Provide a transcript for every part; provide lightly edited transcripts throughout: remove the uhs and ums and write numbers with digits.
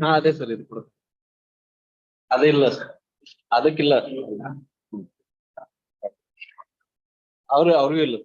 ಹಾ ಅದೇ ಸರ್ ಇದು ಕೂಡ ಅದೇ ಇಲ್ಲ ಸರ್ ಅದಕ್ಕಿಲ್ಲ ಅವ್ರಿಗೂ ಇಲ್ಲ.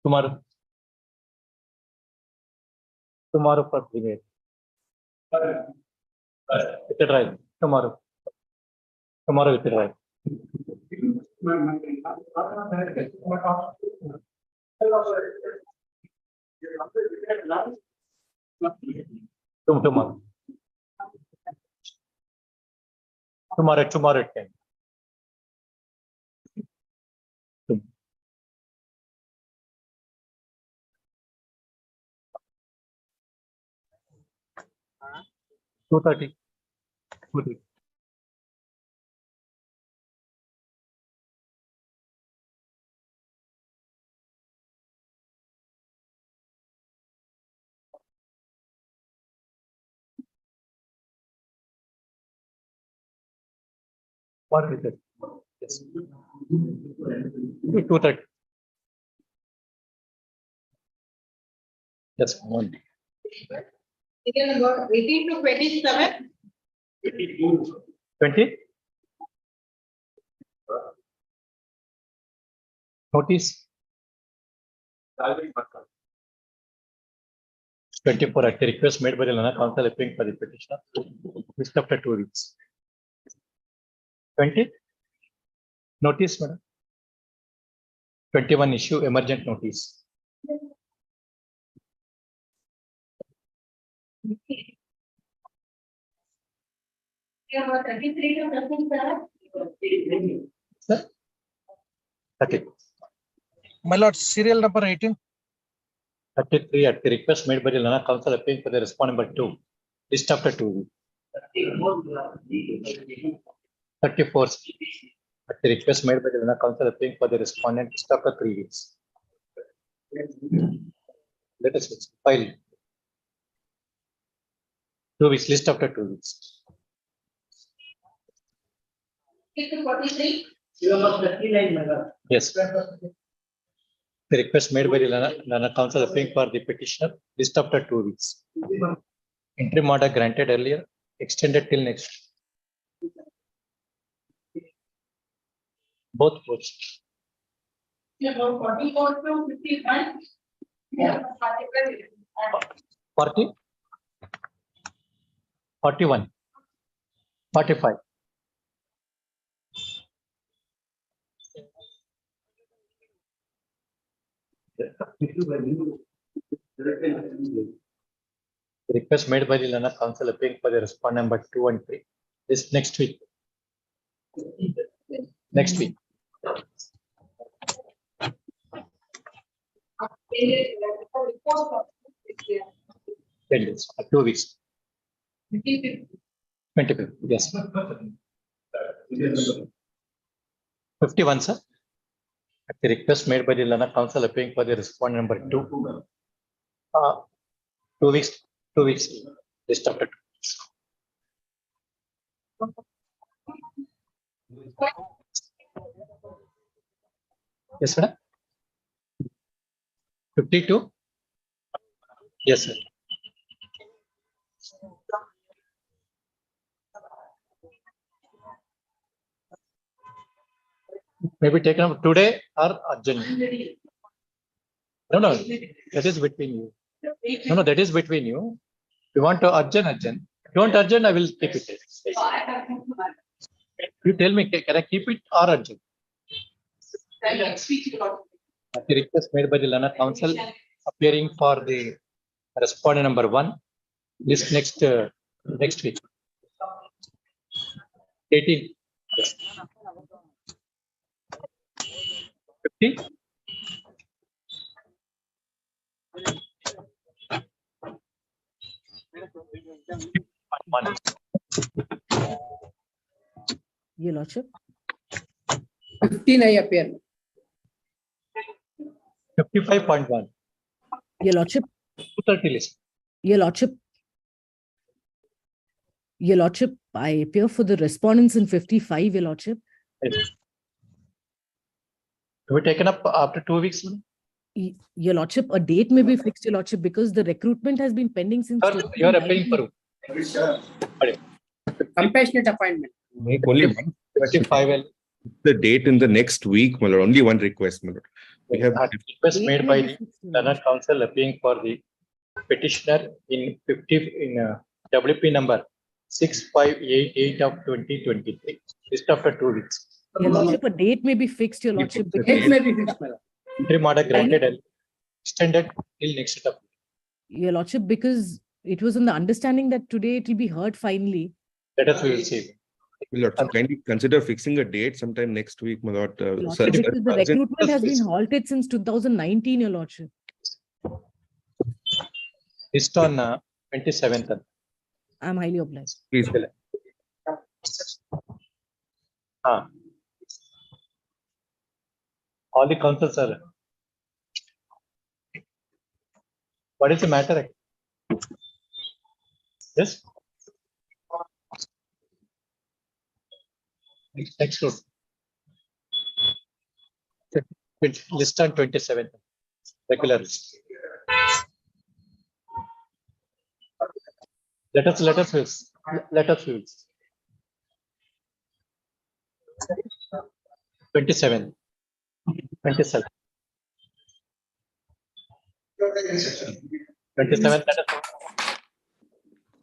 Tomorrow. Tomorrow for brigade. With the drive. Tomorrow. Tomorrow with the drive. Tomorrow. Tomorrow at 10. Two 30. What is it? Yes. 2:30. Yes. 18 to 27. 20. Notice. 24 at the request made by the Lana Council appearing for the petitioner. Missed after 2 weeks. 20. Notice, madam. 21 issue emergent notice. Yeah, 33 to 37. Sir? Okay. My lord, serial number 18. 33 at the request made by the Lana Council appearing for the respondent number 2. List after 2 weeks. 34 at the request made by the Lana Council appearing for the respondent list after 3 weeks. Let us file 2 weeks list after 2 weeks. 43. Yes. The request made by the Lana Council appearing for the petitioner list after 2 weeks. Interim order granted earlier, extended till next. Both posts. 44 to 51. Yeah, 40, 41, 45. The request made by the Lana Council appearing for the respondent number 2 and 3. This next week. Next week. 10 days, 2 weeks. 25. Yes. 51, sir. At the request made by the Lana Council appearing for the respondent number 2. 2 weeks. 2 weeks. List after 2 weeks. Yes, sir. 52. Yes, sir. Maybe taken up today or urgent. No, that is between you. No, that is between you. You want to urgent. Don't urgent, I will keep it. You tell me, can I keep it or urgent? At the request made by the Lana Council appearing for the respondent number 1. This next week. 18. 50. Your Lordship. 15 I appear. 55.1. Your Lordship. 230 list. Your Lordship. Your Lordship, I appear for the respondents in 55, Your Lordship. Yes. To be taken up after 2 weeks. Your Lordship, a date may be fixed, Your Lordship, because the recruitment has been pending since. You are appearing for Compassionate appointment. Make only one 55. the date in the next week, my lord. Only one request, my lord. We have Request Date made may by be the fixed, Your learned Lordship. counsel appearing for the petitioner in 50 in WP number 6588 of 2023. Just after 2 weeks. Your Lordship, a date may be fixed, Your Lordship, Date because may be fixed, my lord. Interim order granted and extended till next step. Your Lordship, because it was on the understanding that today it will be heard finally. Let us we will see. My lord, so kindly consider fixing a date sometime next week, my lord. Your Sir, Lordship, because the urgent- recruitment has been halted since 2019, Your Lordship. List on 27th. I'm highly obliged. Please. All the councils are. What is the matter? Yes. Next one. List on 27th. Regular list. Let us use. Let us use. 27. 27. 27. Let us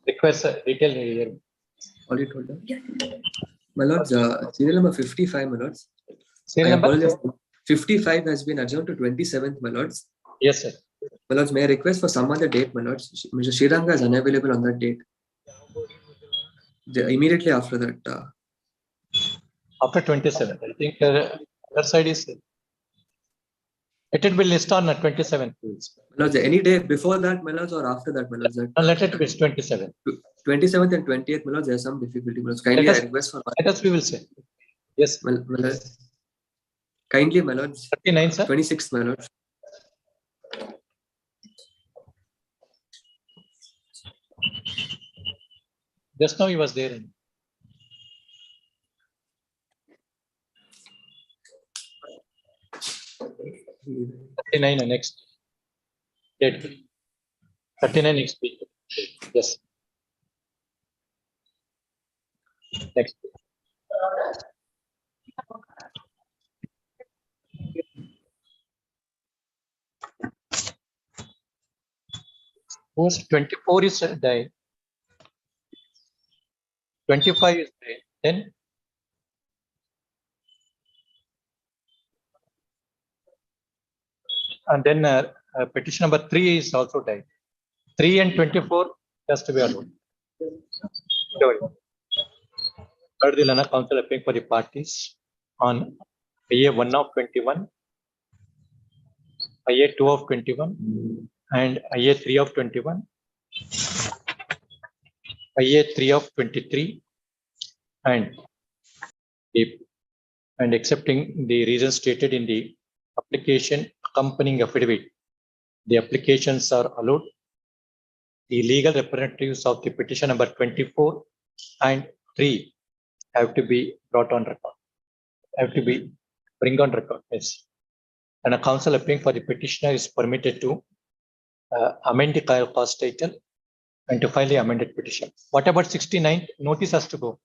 request detail here. Already told them. My lords, serial number 55, my lords. Serial I number? apologize. 55 has been adjourned to 27th, my lords. Yes, sir. My lords, may I request for some other date, my lords? Mr. Sriranga is unavailable on that date. Immediately after that. After 27th, I think other side is. It will be list on 27th. My lords, any day before that, my lords, or after that, my lords? Let it be 27th. 27th and 20th, my lords, there's some difficulty. My lords, kindly I request for. Let us we will say. Yes. My lords. Kindly, my lords. 39, sir. 26th, my lords. Just now he was there. 39 next date. 39 next week. Yes. Next. Suppose 24 is died. 25 is died. Then and then petition number 3 is also died. 3 and 24 has to be allowed. Third, the Lana Council appearing for the parties on IA 1 of 21, IA 2 of 21, and IA 3 of 21, IA 3 of 23, and accepting the reasons stated in the application accompanying affidavit. The applications are allowed. The legal representatives of the petition number 24 and 3 have to be brought on record. Have to be bring on record. Yes. And a council appearing for the petitioner is permitted to amend the cause title and to file the amended petition. What about 69th? Notice has to go.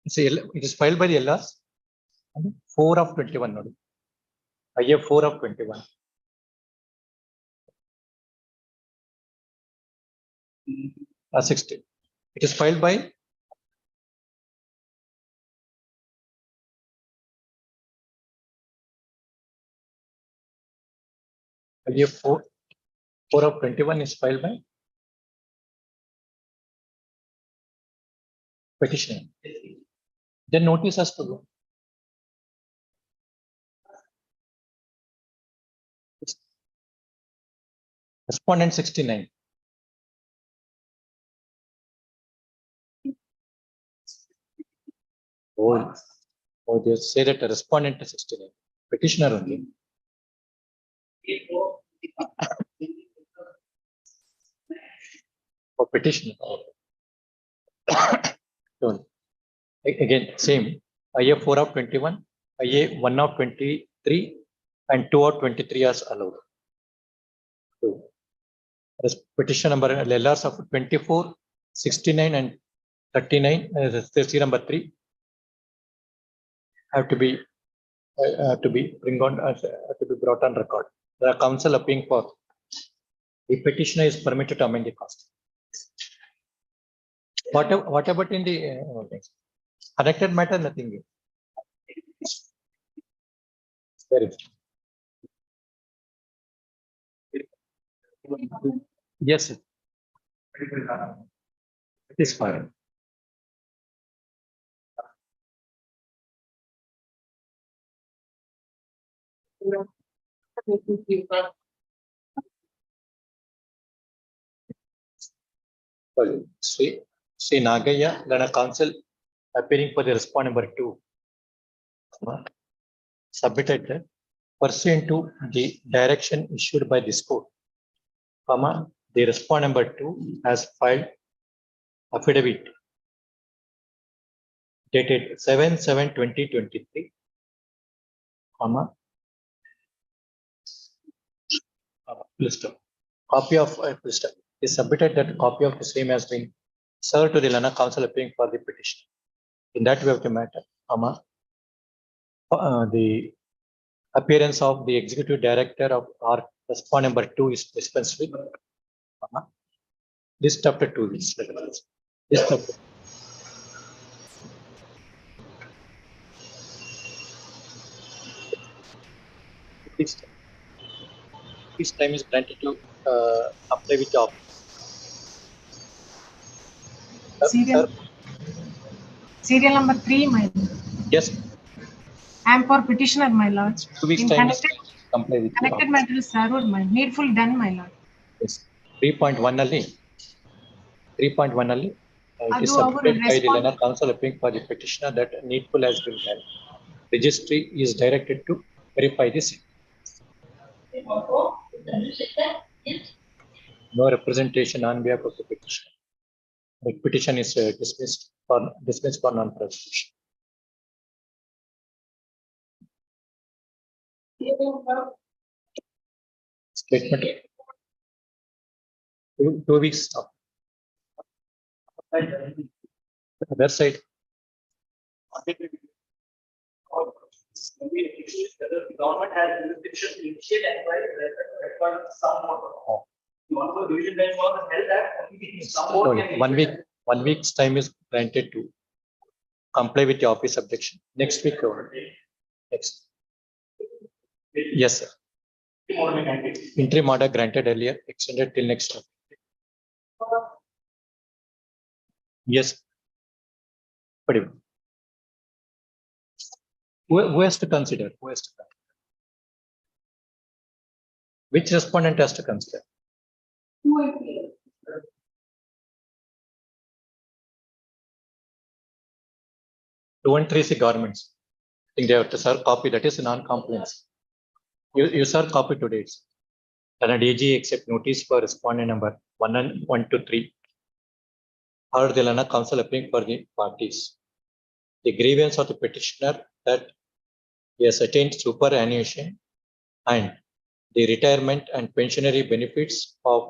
It is filed by the LRs. 4 of 21. No? IA 4 of 21. It is filed by IA 4 of 21 is filed by petitioner. Then notice has to go. Respondent 69. Oh, they say that a respondent is 69. Petitioner only. For petitioner. Again, same. IA 4 of 21, IA 1 of 23, and 2 of 23 are allowed. So, petition number LRs of 24, 69, and 39, see number 3. have to be brought on record. The counsel appealing for the petitioner is permitted to amend the cost. What about in the connected matter? Nothing. Very good. Yes, sir. It is fine. Well, Sri Nagaya, then a counsel appearing for the respondent number 2. Submitted that pursuant to the direction issued by this court, the respondent number 2 has filed affidavit dated 7/7/2023, copy of is submitted that copy of the same has been served to the Lana counsel appearing for the petition. In that way of the matter, the appearance of the executive director of our respondent number 2 is dispensed with. List after 2 weeks. List after. This time is granted to apply with the office. Serial, serial number 3, my lord. Yes. I am for petitioner, my lord. 2 weeks In time is connected, comply with the connected office. matter is served, my needful done, my lord. Yes. 3.1 ಅಲ್ಲಿ 3.1 ಅಲ್ಲಿ it is ಅದು ಅವರು submitted by the respond- Lana counsel appearing for the petitioner that needful has been done. Registry is directed to verify this. No representation on behalf of the petitioner. The petition is dismissed for non-prosecution. Statement. 2 weeks. Other side. Government has jurisdiction to initiate inquiry requiring some more. You want to division bench was held that some more. Sorry, 1 week's time is granted to comply with the office objection. Next week. Next. Yes, sir. Interim order granted earlier, extended till next week. Yes. Who has to consider? Who has to consider? Which respondent has to consider? 2 and 3 governments. I think they have to serve copy, that is non-compliance. You serve copy today. Cannot AG accept notice for respondent number 1 and 1 to 3. Heard the Lana counsel appearing for the parties. The grievance of the petitioner that he has attained superannuation and the retirement and pensionary benefits of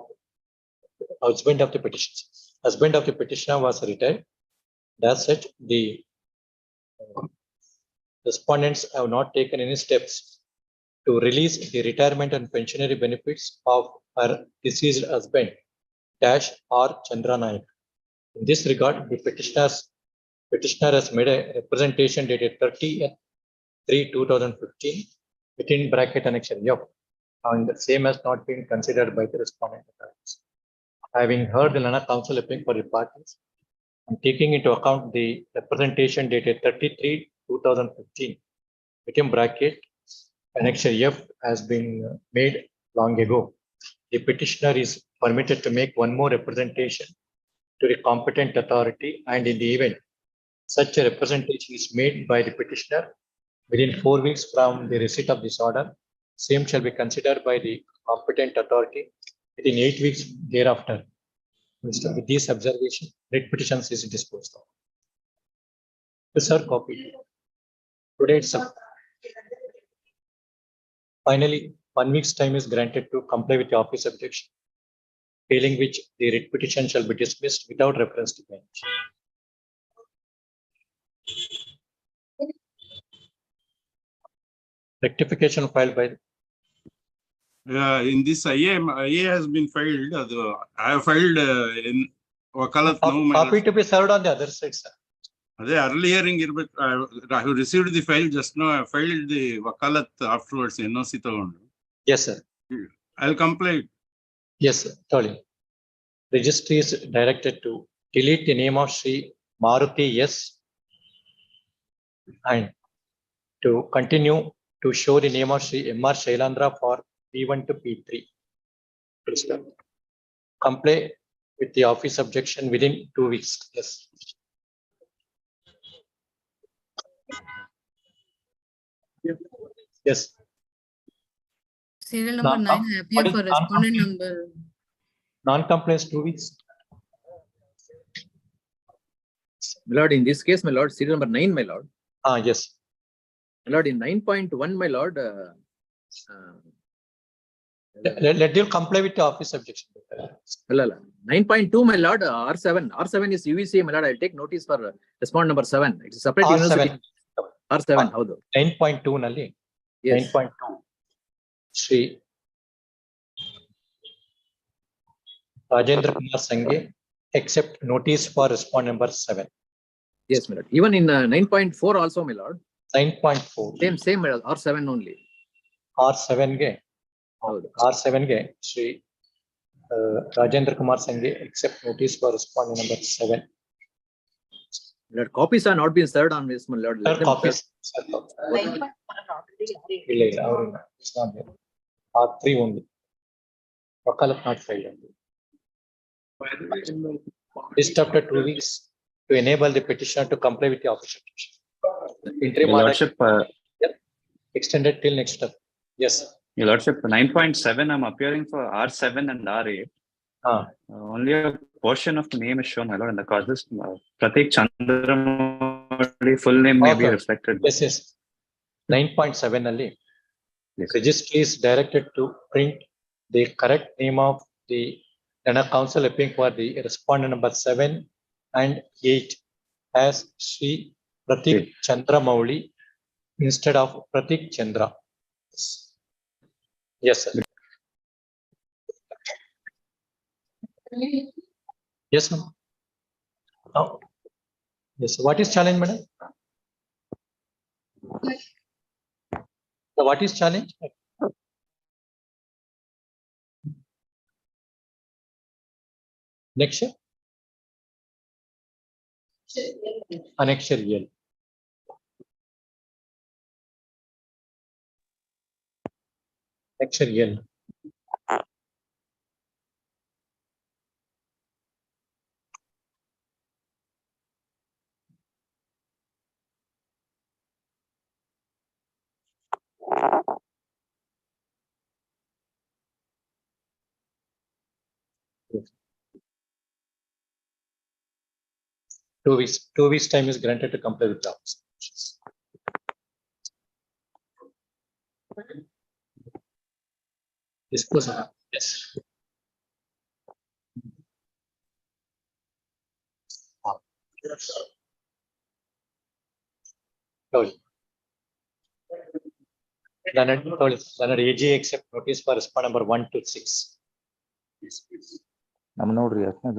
husband of the petitioner. Husband of the petitioner was retired. That's it. The respondents have not taken any steps to release the retirement and pensionary benefits of her deceased husband, Dash or Chandra Naik. In this regard, the petitioner has made a representation dated 30/3/2015 within bracket annexion F, and the same has not been considered by the respondent authorities. Having heard the Lana counsel appearing for the parties and taking into account the representation dated 33/2015 within bracket annexure F has been made long ago, the petitioner is permitted to make one more representation to the competent authority, and in the event such a representation is made by the petitioner within 4 weeks from the receipt of this order, same shall be considered by the competent authority within 8 weeks thereafter. With this observation, writ petitions is disposed of. Sir, copy. Today itself. Finally, 1 week's time is granted to comply with the office objection, failing which the writ petition shall be dismissed without reference to bench. Rectification filed by, In this IA has been filed. I have filed in Wakalat now. copy to be served on the other side, sir. They early hearing I have received the file just now. I filed the Wakalat afterwards. NOC tagondu. Yes, sir. I'll comply. Yes, sir. Totally. Registry is directed to delete the name of Sri Maruti S and to continue to show the name of Sri M.R. Shailandra for P1 to P3. Please, sir. Comply with the office objection within 2 weeks. Yes. Yes. Serial number Non- 9, I appear what is for respondent non-compliance? number. Non-compliance 2 weeks. My lord, in this case, my lord, serial number 9, my lord. Yes. My lord, in 9.1, my lord, Let you comply with the office objection. 9.2, my lord, R7. R7 is UVC, my lord. I'll take notice for respondent number 7. It's a separate university. R7. R7, how though? 9.2 ನಲ್ಲಿ Yes. 9.2 Shri Rajendra Kumar Sanghe accept notice for respondent number 7. Yes, my lord. Even in 9.4 also, my lord. 9.4 Same, my lord. R7 only. R7 ಗೆ R7 ಗೆ Shri Rajendra Kumar Sanghe accept notice for respondent number 7. My lord, copies are not being served on this, my lord. Let them Copies. ಇಲ್ಲ ಅವರಿಂದ R3 only. Wakalat not filed. List after 2 weeks to enable the petitioner to comply with the official petition. Interim Your order Lordship, extended till next step. Yes. Your Lordship, 9.7, I'm appearing for R7 and R8. Only a portion of the name is shown, my lord, and the causes Pratik Chandramali full name may be reflected. Yes, yes. 9.7 ನಲ್ಲಿ Yes. registry is directed to print the correct name of the council appearing for the respondent number 7 and 8 as Sri Pratik Chandramouli instead of Pratik Chandra. Yes, sir. Yes, ma'am. Oh. Yes. What is challenge, madam? What is challenge? Next year? Annexure L. Annexure L. Two weeks time is granted to comply with the office. Disclose. Yes. Leonard AG accept notice for respondent number 1 to 6. Yes, please. I'm not real. In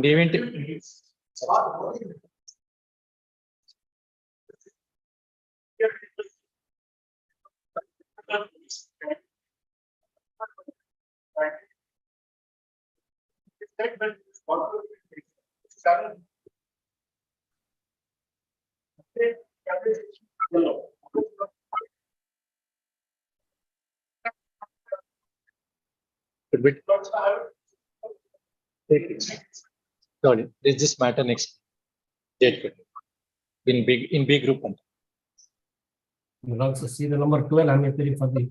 the event sorry, this matter next date in B group. Serial number 12, I'm appearing for the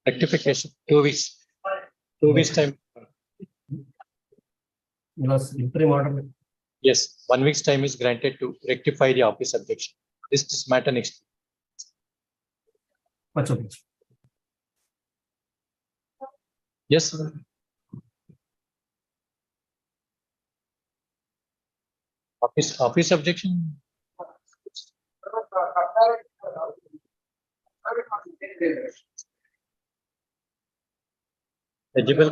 rectification. 2 weeks. 2 weeks time. interim order. Yes, 1 week's time is granted to rectify the office objection. This matter next. Much obliged. Yes, sir. Office objection. Legible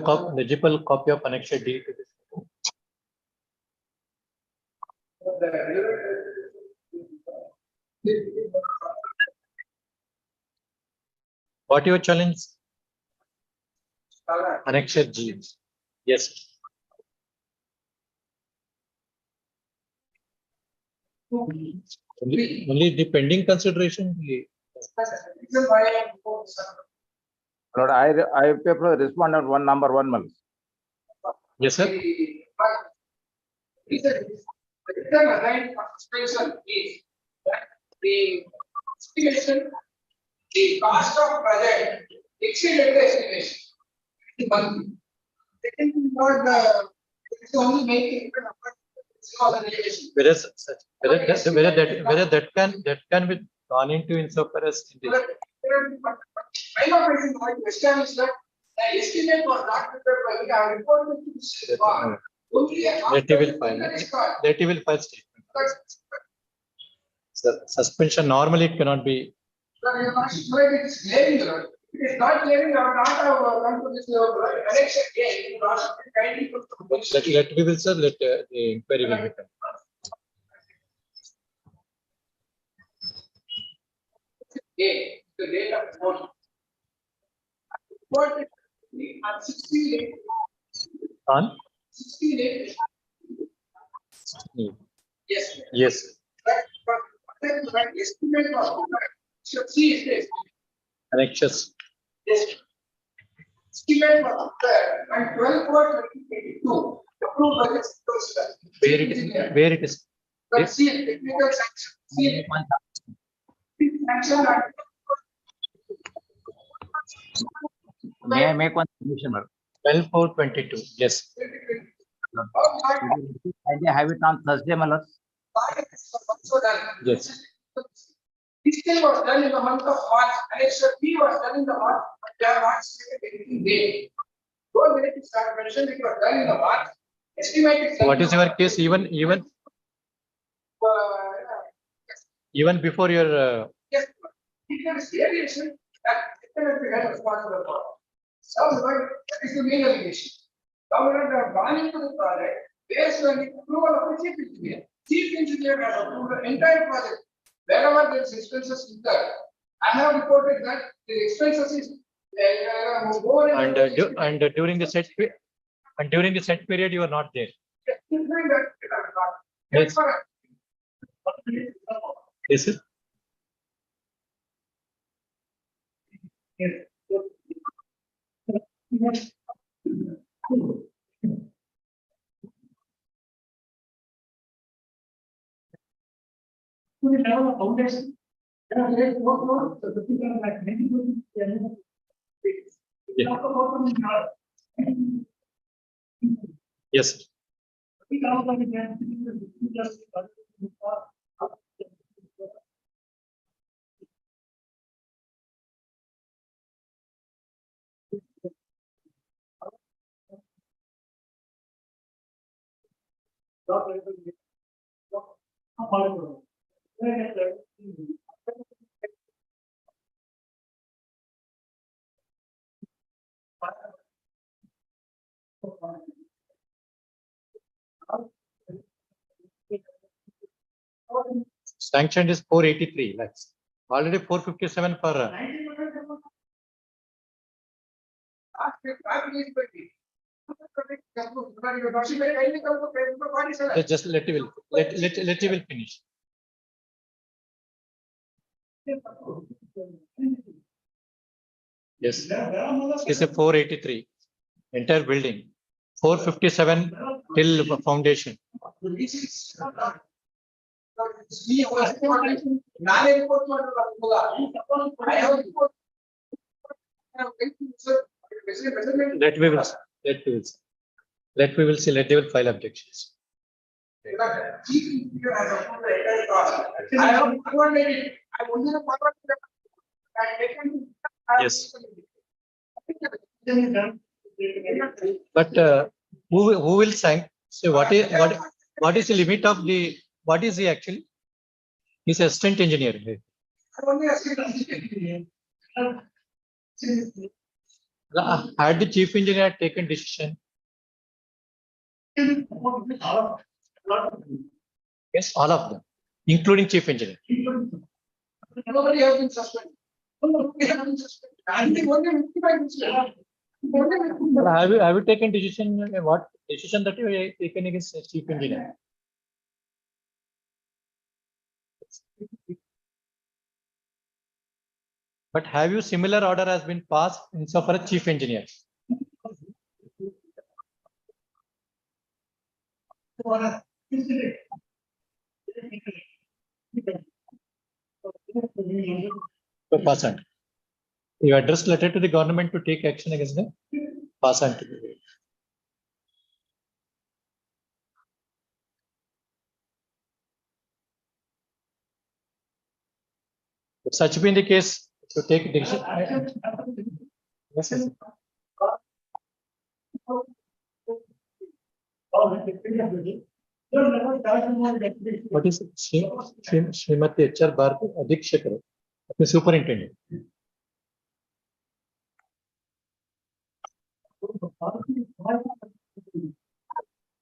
copy of annexure D to this. What your challenge? Annexure G. Yes. Only the pending consideration. Lord, I pay for the respondent one number 1 month. Yes, sir. The estimation, the cost of project exceeded the estimation. Second, it's only making Whether that can be gone into insofar as kind of establish that the estimate was not prepared by me. I reported to the state bar. Only Let he will file statement. Suspension normally it cannot be. It is claiming, it is not claiming, I would not have come to this connection again. Let we will, sir, let the inquiry will be done. The date of report. Report on 16 On? 16. Yes. Yes. But estimate was should see is this. Annexures. Yes. Estimate was and 12/4/2022 approved by the Secretary. Where it is. But see technical sanction. See sanction. May I make one submission, madam? 12/4/22. Yes. I have it on Thursday, my lord. Yes. This thing was done in the month of March, and except B was done in the month, but they are not stated anything there. Don't let it start mentioned, it was done in the March. Estimate is. What is your case? Even before your. Yes, if there is variation, that will be held responsible for. However, that is the main allegation. Government have gone into the project based on the approval of the chief engineer. Chief engineer has approved the entire project. Wherever there is expenses incurred, I have reported that the expenses is more. And during the set period, you are not there. Yes. This is. Yes. Sanctioned is 483 lakhs. Already 457 for. Just let you will finish. Yes. It's a 483 entire building. 457 till foundation. Let we will see. Let they will file objections. Yes. But who will sign? So what is the limit of the, what is he actually? He's assistant engineer. Only a second. Had the chief engineer taken decision? Yes, all of them, including chief engineer. Nobody has been suspended. Nobody has been suspended. I think only 55%. Have you taken decision? What decision that you have taken against the chief engineer? But have you similar order has been passed in so far as chief engineer? So pass on. You address letter to the government to take action against them. Pass on to the. If such being the case, to take decision. Yes, yes. What is it? Srimati HR Bharati Adhikshakar, the superintendent.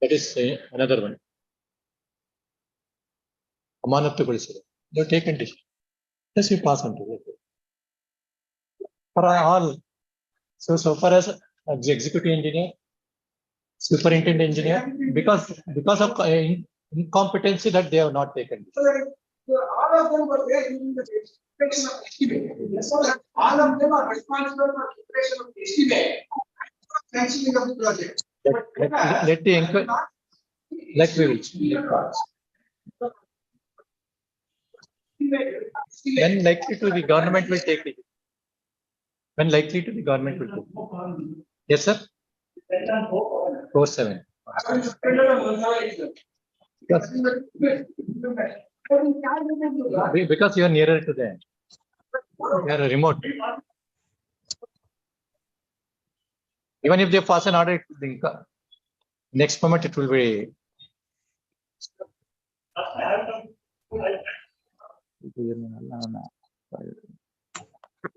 That is another one. Amanattu Kulisara. You take decision. Yes, you pass on to it. For all, so far as executive engineer, superintendent engineer, because of incompetency that they have not taken. All of them were there during the preparation of estimate. So that all of them are responsible for preparation of estimate. Sanctioning of the project. Let the inquiry. Let we will. When likely to the government will take it? When likely to the government will take it? Yes, sir. 47. Because you are nearer to them. You are remote. Even if they pass an order, next moment it will be.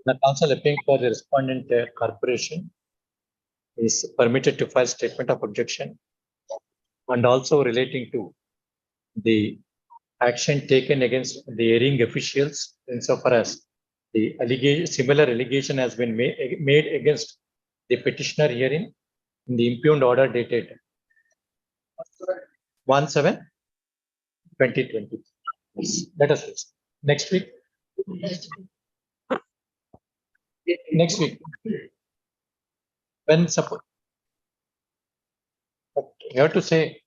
The council appealing for the respondent corporation is permitted to file statement of objection and also relating to the action taken against the erring officials insofar as the similar allegation has been made against the petitioner herein in the impugned order dated 1/7/2020. Let us listen. Next week. Next week. When support. But you have to say,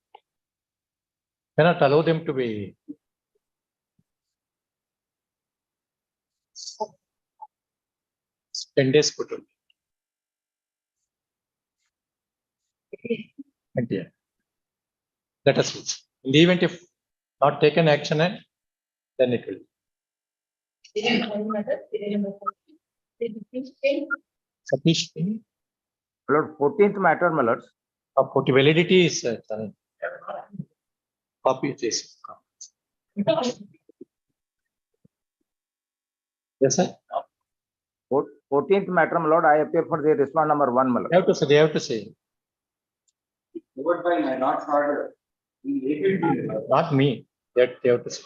cannot allow them to be. Ten days put on. Let us see. In the event if not taken action, then it will. Sufficient. Lord, 14th matter, my lords. Validity is copy this. Yes, sir. 14th matter, my lord, I appear for the respond number 1, my lord. They have to say. Moved by my lord's order. Not me. They have to say.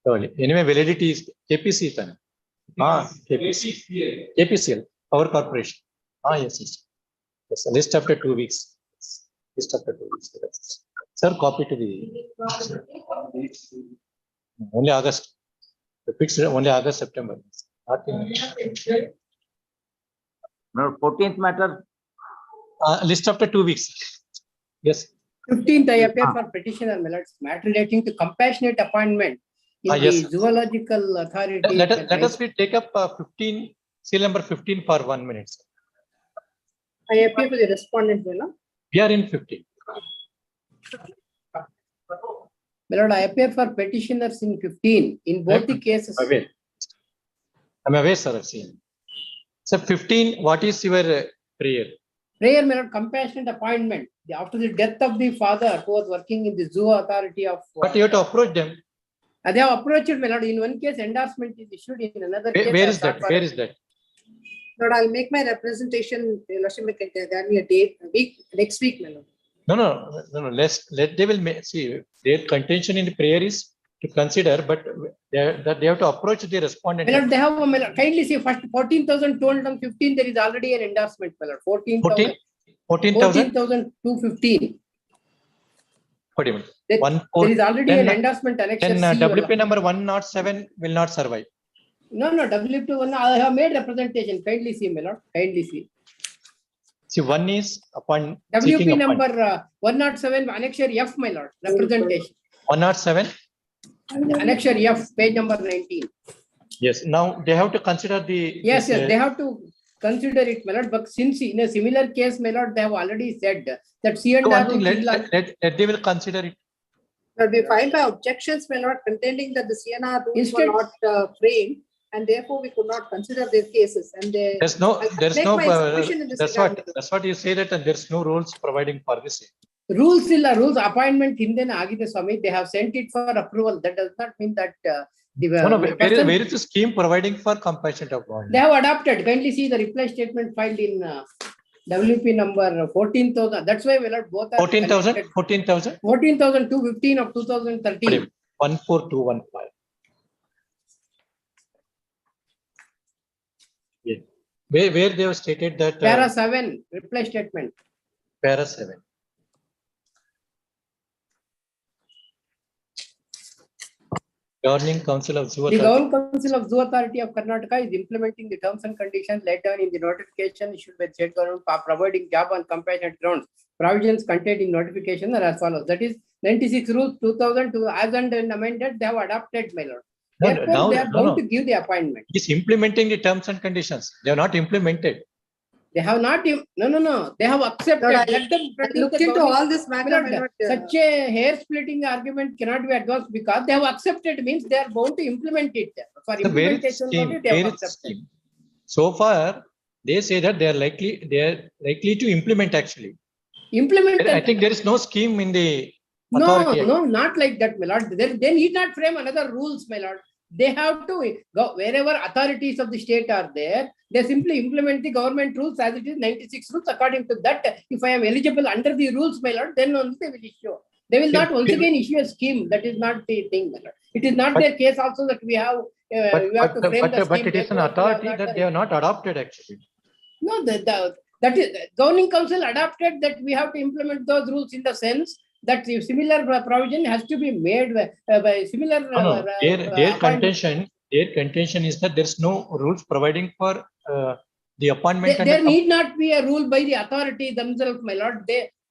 Anyway, validity is KPC. KPCL, Power Corporation. Yes. Yes, list after 2 weeks. List after 2 weeks. Sir, copy to the only August. The fixed only August, September. No, 14th matter. List after 2 weeks. Yes. 15th, I appear for petitioner, my lords, matter relating to compassionate appointment in Yes. the zoological authority. Let us take up 15, serial number 15 for 1 minute. I appear for the respondent, my lord. We are in 15. My lord, I appear for petitioners in 15 in both the cases. I'm aware, sir, I've seen. So 15, what is your prayer? Prayer, my lord, compassionate appointment. After the death of the father who was working in the zoo authority of. But you have to approach them. They have approached, my lord. In one case, endorsement is issued. In another case, Where is that? Where is that? Lord, I'll make my representation, Lordship, give me a date, next week, my lord. No. Let they will see their contention in the prayer is to consider, but they have to approach the respondent. My lord, they have, my lord, kindly see first 14,215. There is already an endorsement, my lord. 14,000. 14,215. There is already an endorsement annexure. Then WP number 107 will not survive. No, WP1. I have made representation. Kindly see, my lord. Kindly see. See, one is upon WP number 107, annexure F, my lord. Representation. 107. Annexure F, page number 19. Yes. Now they have to consider the. Yes, they have to consider it, my lord. But since in a similar case, my lord, they have already said that C&R. Let they will consider it. But we filed by objections, my lord, contending that the CNR rules were not framed, and therefore we could not consider their cases. And That's what you say, that there's no rules providing for this. Rules appointment they have sent it for approval. That does not mean that where is the scheme providing for compassionate appointment? They have adopted. Kindly see the reply statement filed in WP number 14,000. That's why we let both are 14,000. 14,215 of 2013. 14215. Yeah. Where they have stated that. Para 7 reply statement. Para 7. Governing Council of Zoo The Governing Council of Zoo Authority of Karnataka is implementing the terms and conditions laid down in the notification issued by the state government for providing job on compassionate grounds. Provisions contained in notification are as follows. That is 96 rules 2002 as and amended. They have adopted, my lord. Therefore, they are bound to give the appointment. Is implementing the terms and conditions. They have not implemented. They have not. No. They have accepted. Let them look into all this matter. Such a hair splitting argument cannot be advanced because they have accepted means they are bound to implement it. For implementation, they have accepted. So far, they say that they are likely to implement actually. Implement. I think there is no scheme in the authority. No, not like that, my lord. They need not frame another rules, my lord. They have to go wherever authorities of the state are there. They simply implement the government rules as it is 96 rules. According to that, if I am eligible under the rules, my lord, then only they will issue. They will not once again issue a scheme. That is not the thing, my lord. It is not their case also that we have. We have to frame the scheme. But it is an authority that they have not adopted actually. No, that is the Governing Council adopted that we have to implement those rules in the sense that similar provision has to be made by similar. Their contention is that there's no rules providing for the appointment. There need not be a rule by the authority themselves, my lord.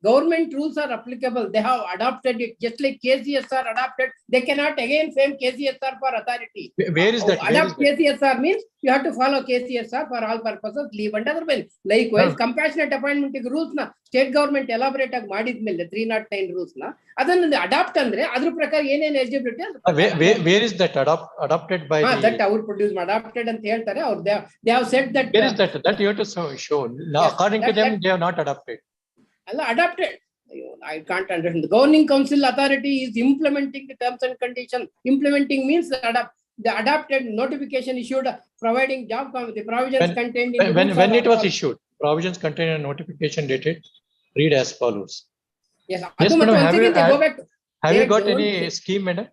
Government rules are applicable. They have adopted it just like KCSR adopted. They cannot again frame KCSR for authority. Where is that? Adopt KCSR means you have to follow KCSR for all purposes. Leave and otherwise. Likewise, compassionate appointment rules na state government elaborate ag madidmele 309 rules na. Adannu adopt andre adru prakara enen eligibility. Where is that adopted by? That our produce adopted and ಹೇಳ್ತಾರೆ. Or they have said that. Where is that? That you have to show. Now, according to them, they have not adopted. Adopted. I can't understand. The Governing Council authority is implementing the terms and conditions. Implementing means the adopted notification issued providing job the provisions contained in when it was issued. Provisions contained in notification dated read as follows. Yes, madam, have you got any scheme, madam?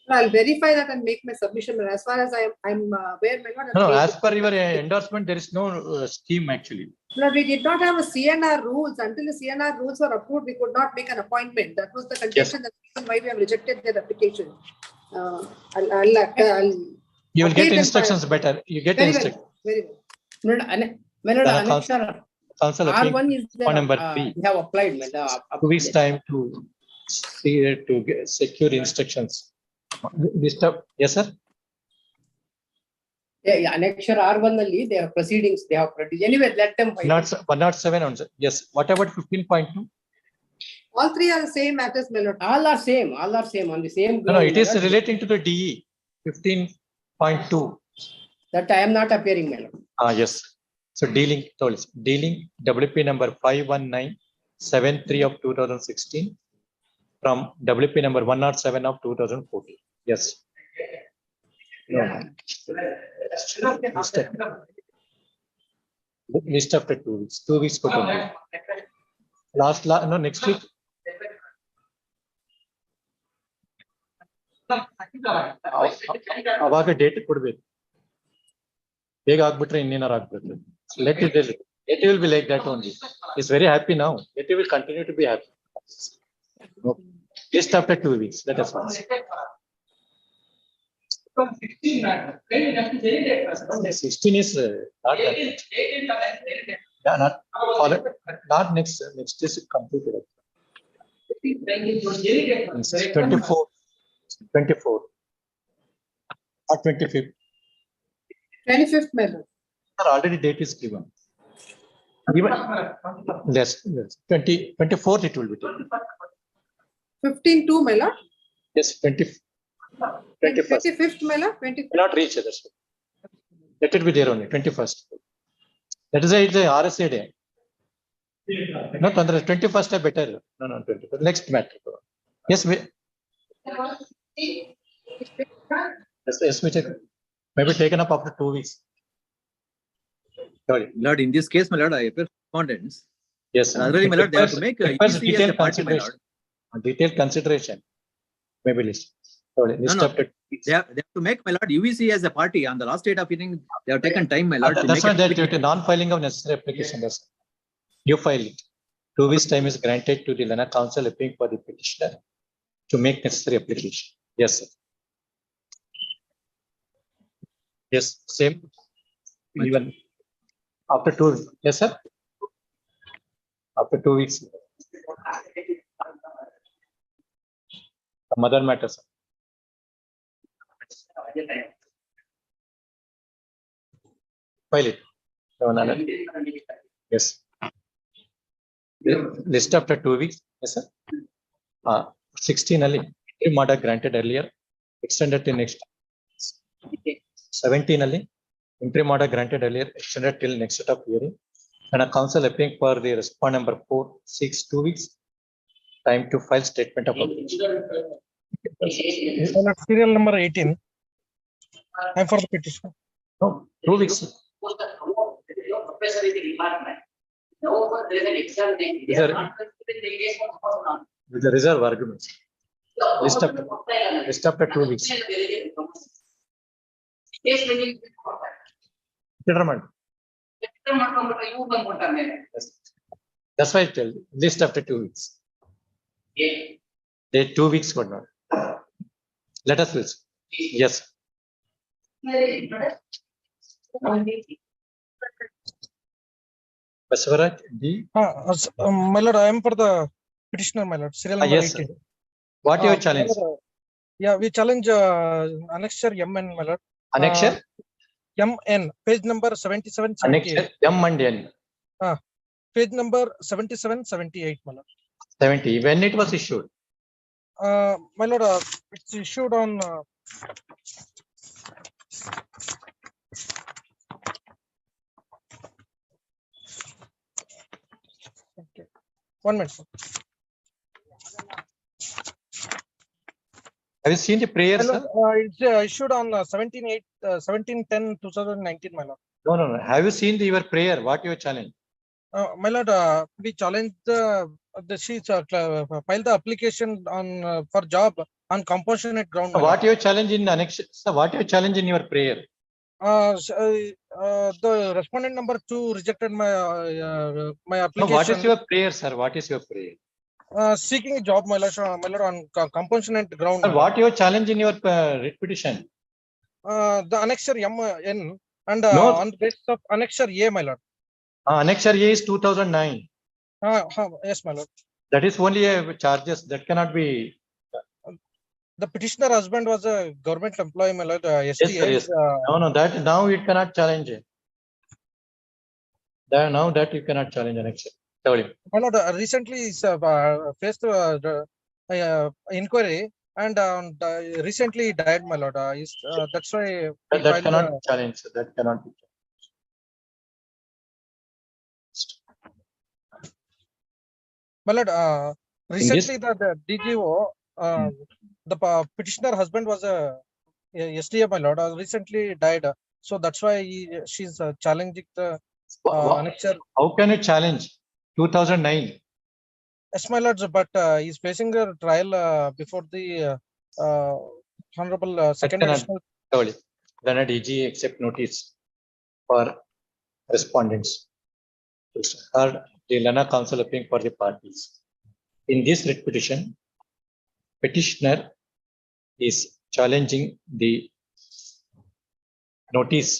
I'll verify that and make my submission. But as far as I'm aware, no, as per your endorsement, there is no scheme actually. No, we did not have a CNR rules. Until the CNR rules were approved, we could not make an appointment. That was the condition. That's the reason why we have rejected their application. You will get instructions better. You get instructions. Very well. Council R1 is the number 3. We have applied. 2 weeks time to see to secure instructions. Yes, sir. Yeah, annexure R1 they have proceedings, they have produced. Anyway, let them find. 107. Yes. What about 15.2? All three are the same matters, my lord. All are same on the same ground. No, it is relating to the DE 15.2. That I am not appearing, my lord. Yes. So dealing WP number 51973 of 2016 from WP number 107 of 2014. Yes. List after 2 weeks. 2 weeks put on. Next week. ಅವಾಗ date ಕೊಡ್ಬೇಕು ಬೇಗ ಆಗ್ಬಿಟ್ರೆ ಇನ್ನೇನಾರು ಆಗ್ಬೇಕು let it will be like that only. It's very happy now. It will continue to be happy. Just after 2 weeks, let us pass. 16 is not that. Yeah, not next is completed. 24 or 25th. 25th, my lord. Already date is given. Even less 24th it will be taken. 15 too, my lord. Yes, 25th, my lord. 25th. Not reach other. Let it be there only. 21st. That is why it's a RSA day. Not on the 21st are better. No, 21st. Next matter. Yes, yes, we take. Maybe taken up after 2 weeks. Sorry. Lord, in this case, my lord, I appear respondents. Yes. Otherwise, my lord, they have to make UVC as a party, my lord. Detailed consideration. Maybe list. Sorry, list after 2 weeks. They have to make, my lord, UVC as a party. On the last date of hearing, they have taken time, my lord. That's why that non-filing of necessary application. You file it. 2 weeks time is granted to the Lena Council appealing for the petitioner to make necessary application. Yes, sir. Yes, same. Even after 2 weeks. Yes, sir. After 2 weeks. Some other matters. File it. Yes. List after 2 weeks. Yes, sir. 16 ali interim order granted earlier, extended till next. 17 ali interim order granted earlier, extended till next set of hearing. And a council appealing for the respond number 4, 6, 2 weeks. Time to file statement of obligation. Serial number 18. I'm for the petition. No, 2 weeks. Professor in the department. No, there is an exam. These are with the reserve arguments. List after 2 weeks. Determined. That's why I tell you. List after 2 weeks. They 2 weeks could not. Let us listen. Yes. Baswaraj, My lord, I am for the petitioner, my lord. Serial number yes. 18. What your challenge? Yeah, we challenge annexure MN, my lord. Annexure? MN, page number 77, 78. Annexure M and N. Page number 77, 78, my lord. 70. When it was issued? My lord, it's issued on okay. 1 minute. Have you seen the prayer, sir? It's issued on 17/10/2019, my lord. No. Have you seen your prayer? What your challenge? My lord, we challenge she filed the application on for job on compassionate ground. What your challenge in annexure? Sir, what your challenge in your prayer? The respondent number 2 rejected my my application. No, what is your prayer, sir? What is your prayer? Seeking a job, my lord, on compassionate ground. What your challenge in your writ petition? The annexure MN and No. on the basis of annexure A, my lord. Annexure A is 2009. Yes, my lord. That is only a charges that cannot be. The petitioner husband was a government employee, my lord. Yes, sir, yes. No, that now it cannot challenge it. Now that you cannot challenge annexure. Tell him. My lord, recently faced inquiry and recently he died, my lord. That's why we That filed cannot the- be challenged. That cannot be challenged. My lord, recently this- the DGO, the petitioner husband was a SDA, my lord. Recently died, so that's why she's challenging the annexure. How can you challenge 2009? Yes, my lords, but he's facing a trial before the Honorable Second That Additional. cannot then a DG accept notice for respondents. Or the Lana Council appearing for the parties. In this writ petition, petitioner is challenging the notice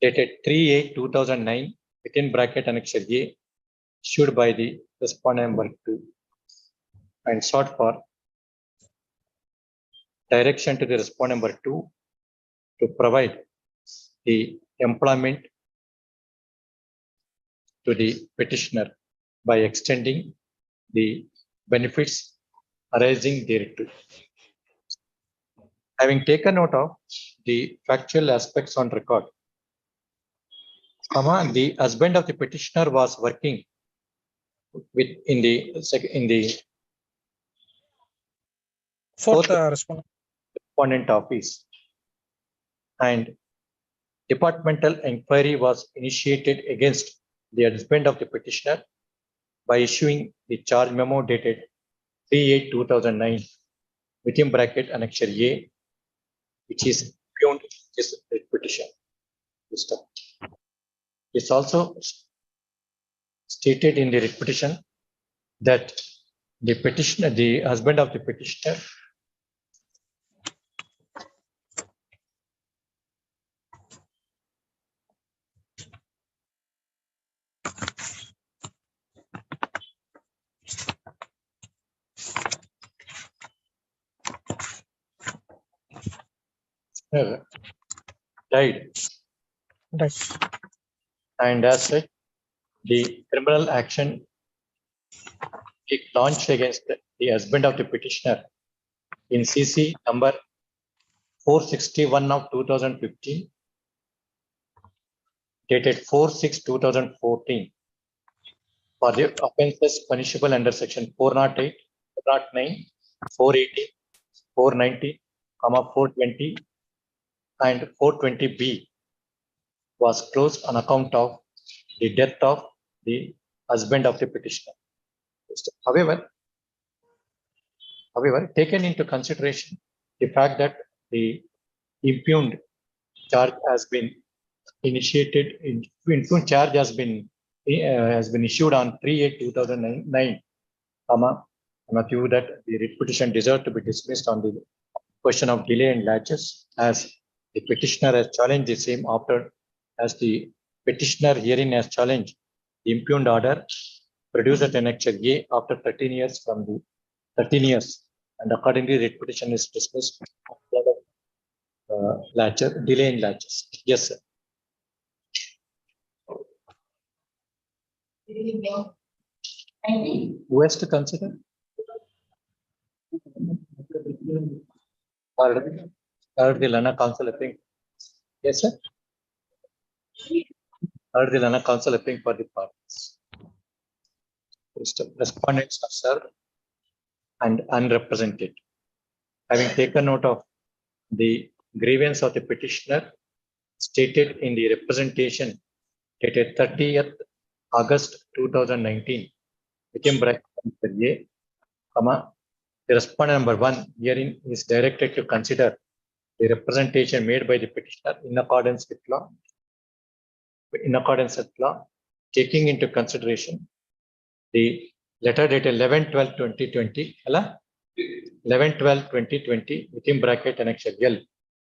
dated 3/8/2009 within bracket annexure A issued by the respondent number 2 and sought for direction to the respondent number 2 to provide the employment to the petitioner by extending the benefits arising thereto. Having taken note of the factual aspects on record, the husband of the petitioner was working in the Fourth respondent office, and departmental inquiry was initiated against the husband of the petitioner by issuing the charge memo dated 3/8/2009 within bracket annexure A, which is beyond this petition. It's also stated in the writ petition that the petitioner, the husband of the petitioner, died. And as such, the criminal action launched against the husband of the petitioner in CC number 461 of 2015, dated 4/6/2014, for the offences punishable under section 408, 409, 480, 490, 420, and 420B was closed on account of the death of the husband of the petitioner. However, taken into consideration the fact that the impugned charge has been initiated, impugned charge has been issued on 3/8/2009, on a view that the writ petition deserved to be dismissed on the question of delay and latches, as the petitioner has challenged the same after, as the petitioner herein has challenged the impugned order produced at annexure A after 13 years from the 13 years, and accordingly the petition is dismissed. Delay in latches. Yes, sir. Who has to consider? Or the Lana Council appearing. Yes, sir. Or the Lana Council appearing for the parties. Respondents are served and unrepresented. Having taken note of the grievance of the petitioner stated in the representation dated 30th August 2019, within bracket A, the respondent number 1 herein is directed to consider the representation made by the petitioner in accordance with law, taking into consideration the letter dated 11/12/2020, 11/12/2020, within bracket annexure L,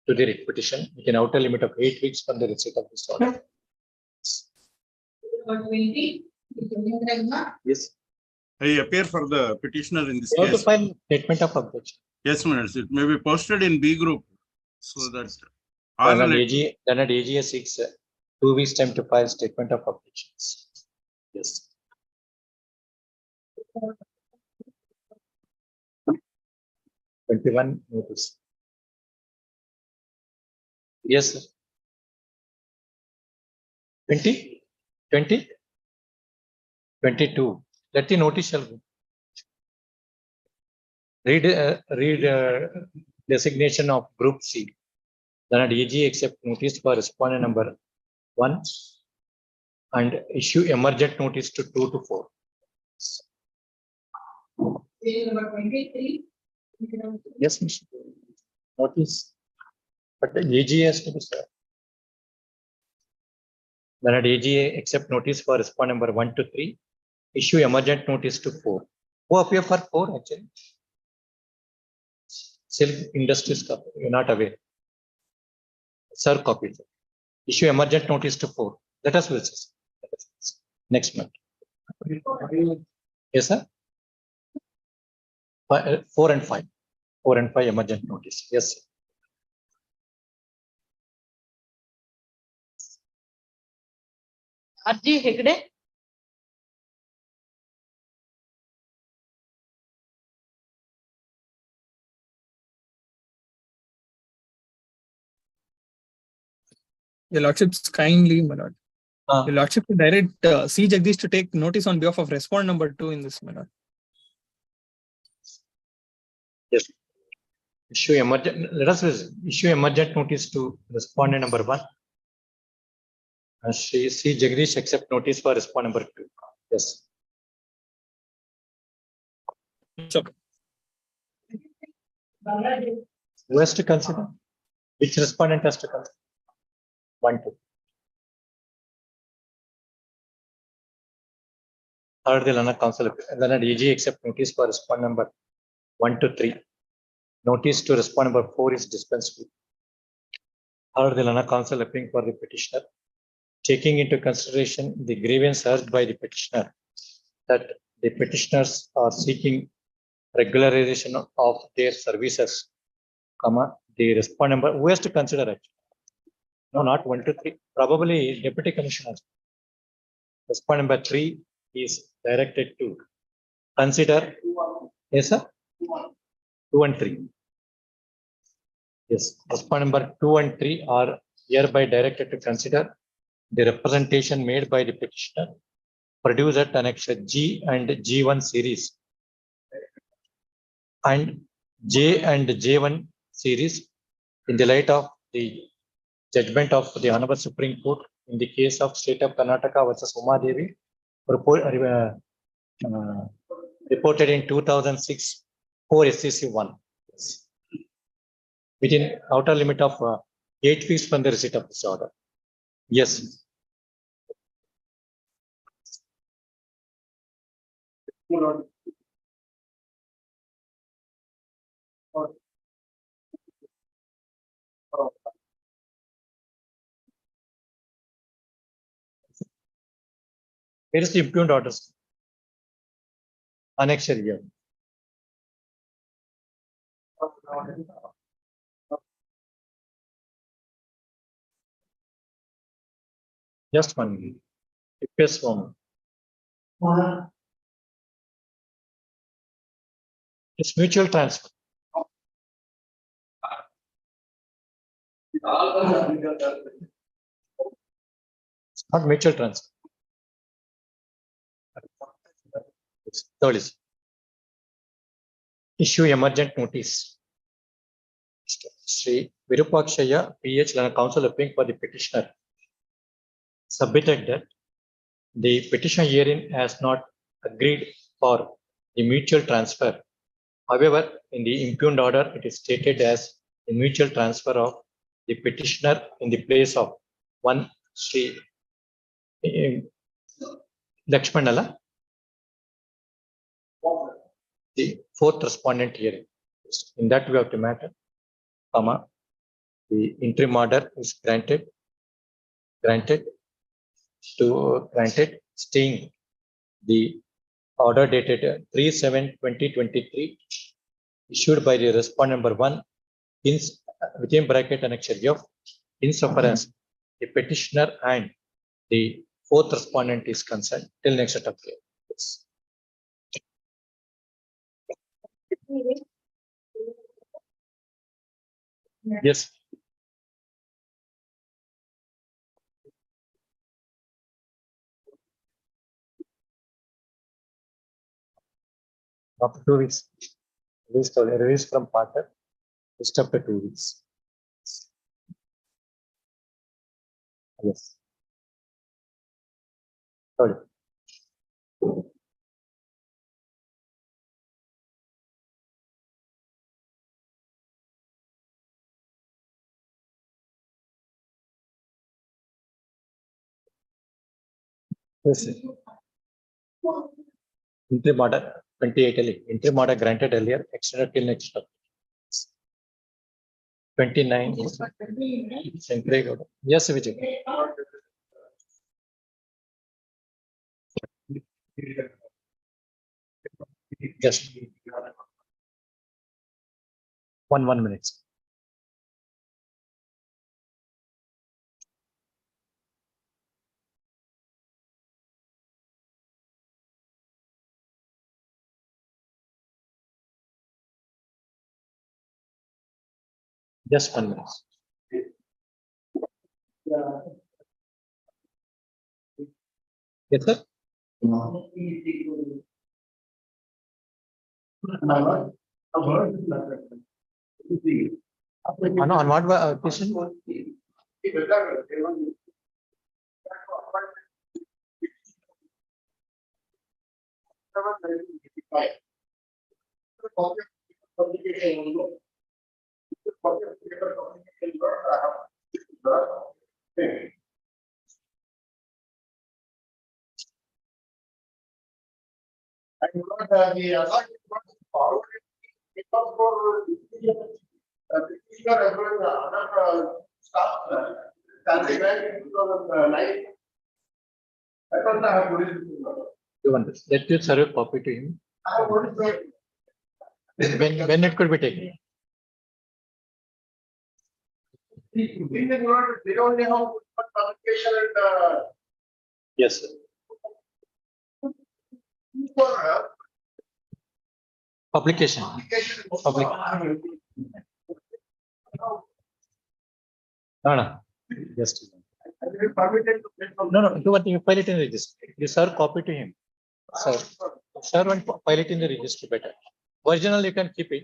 to the writ petition with an outer limit of 8 weeks from the receipt of this order. Yes. I appear for the petitioner in this You have to case. file statement of objection. Yes, madam. It may be posted in B group so that. Then at AGS seeks 2 weeks time to file statement of objections. Yes. 21 notice. Yes, sir. 20, 20, 22. Let the notice shall go. Read designation of group C. Then at AG accept notice for respondent number 1 and issue emergent notice to 2 to 4. Page number 23. Yes, Mr. Notice. But the AG has to be served. Then at AG accept notice for respondent number 1 to 3. Issue emergent notice to 4. Who appear for 4 actually? Silk Industries, you're not aware. Sir, copy. Issue emergent notice to 4. Let us visit. Next month. Yes, sir. 4 and 5. 4 and 5 emergent notice. Yes, sir. RG Hegde. Your Lordships kindly, my lord. Your Lordship to direct C. Jagdish to take notice on behalf of respondent number 2 in this, my lord. Yes. Issue emergent. Let us visit. Issue emergent notice to respondent number 1. And C. Jagdish accept notice for respondent number 2. Yes. So, Who has to consider? Which respondent has to consider? 1, 2. Third, the Lana Council. Then at AG accept notice for respondent number 1 to 3. Notice to respondent number 4 is dispensed with. Third, the Lana Council appearing for the petitioner, taking into consideration the grievance urged by the petitioner that the petitioners are seeking regularization of their services, comma, the respondent number, who has to consider it? No, not 1 to 3. Probably deputy commissioner. Respondent number 3 is directed to consider. Yes, sir. 2 and 3. Yes, respondent number 2 and 3 are hereby directed to consider the representation made by the petitioner produced at annexure G and G1 series and J and J1 series in the light of the judgment of the Honorable Supreme Court in the case of State of Karnataka versus Uma Devi, reported in 2006 4 SCC 1. Within outer limit of 8 weeks from the receipt of this order. Yes. Where is the impugned orders? Annexure here. Just 1 minute. Request one. It's mutual transfer. It's not mutual transfer. It's third is issue emergent notice. Sri Virupakshaya PH Lana Council appearing for the petitioner submitted that the petitioner herein has not agreed for the mutual transfer. However, in the impugned order, it is stated as the mutual transfer of the petitioner in the place of one Sri Lakshmanala, the fourth respondent hearing. In that way of the matter, comma, the interim order is granted staying the order dated 3/7/2023 issued by the respondent number 1 in within bracket annexure F insofar as the petitioner and the fourth respondent is concerned till next set of case. Yes. After 2 weeks. Release from partner. Just after 2 weeks. Yes. Sorry. Yes. Interim order 28 LE. Interim order granted earlier, extended till next step. 29. Yes, Vijay. Just 1 minute. Just 1 minute. Yes, sir. On what question? Let you serve a copy to him. When it could be taken. They only have publication and Yes, sir. Publication. Public. No. Just. No. Do what you file it in the register. You serve copy to him. Sir, serve and file it in the register better. Original you can keep it.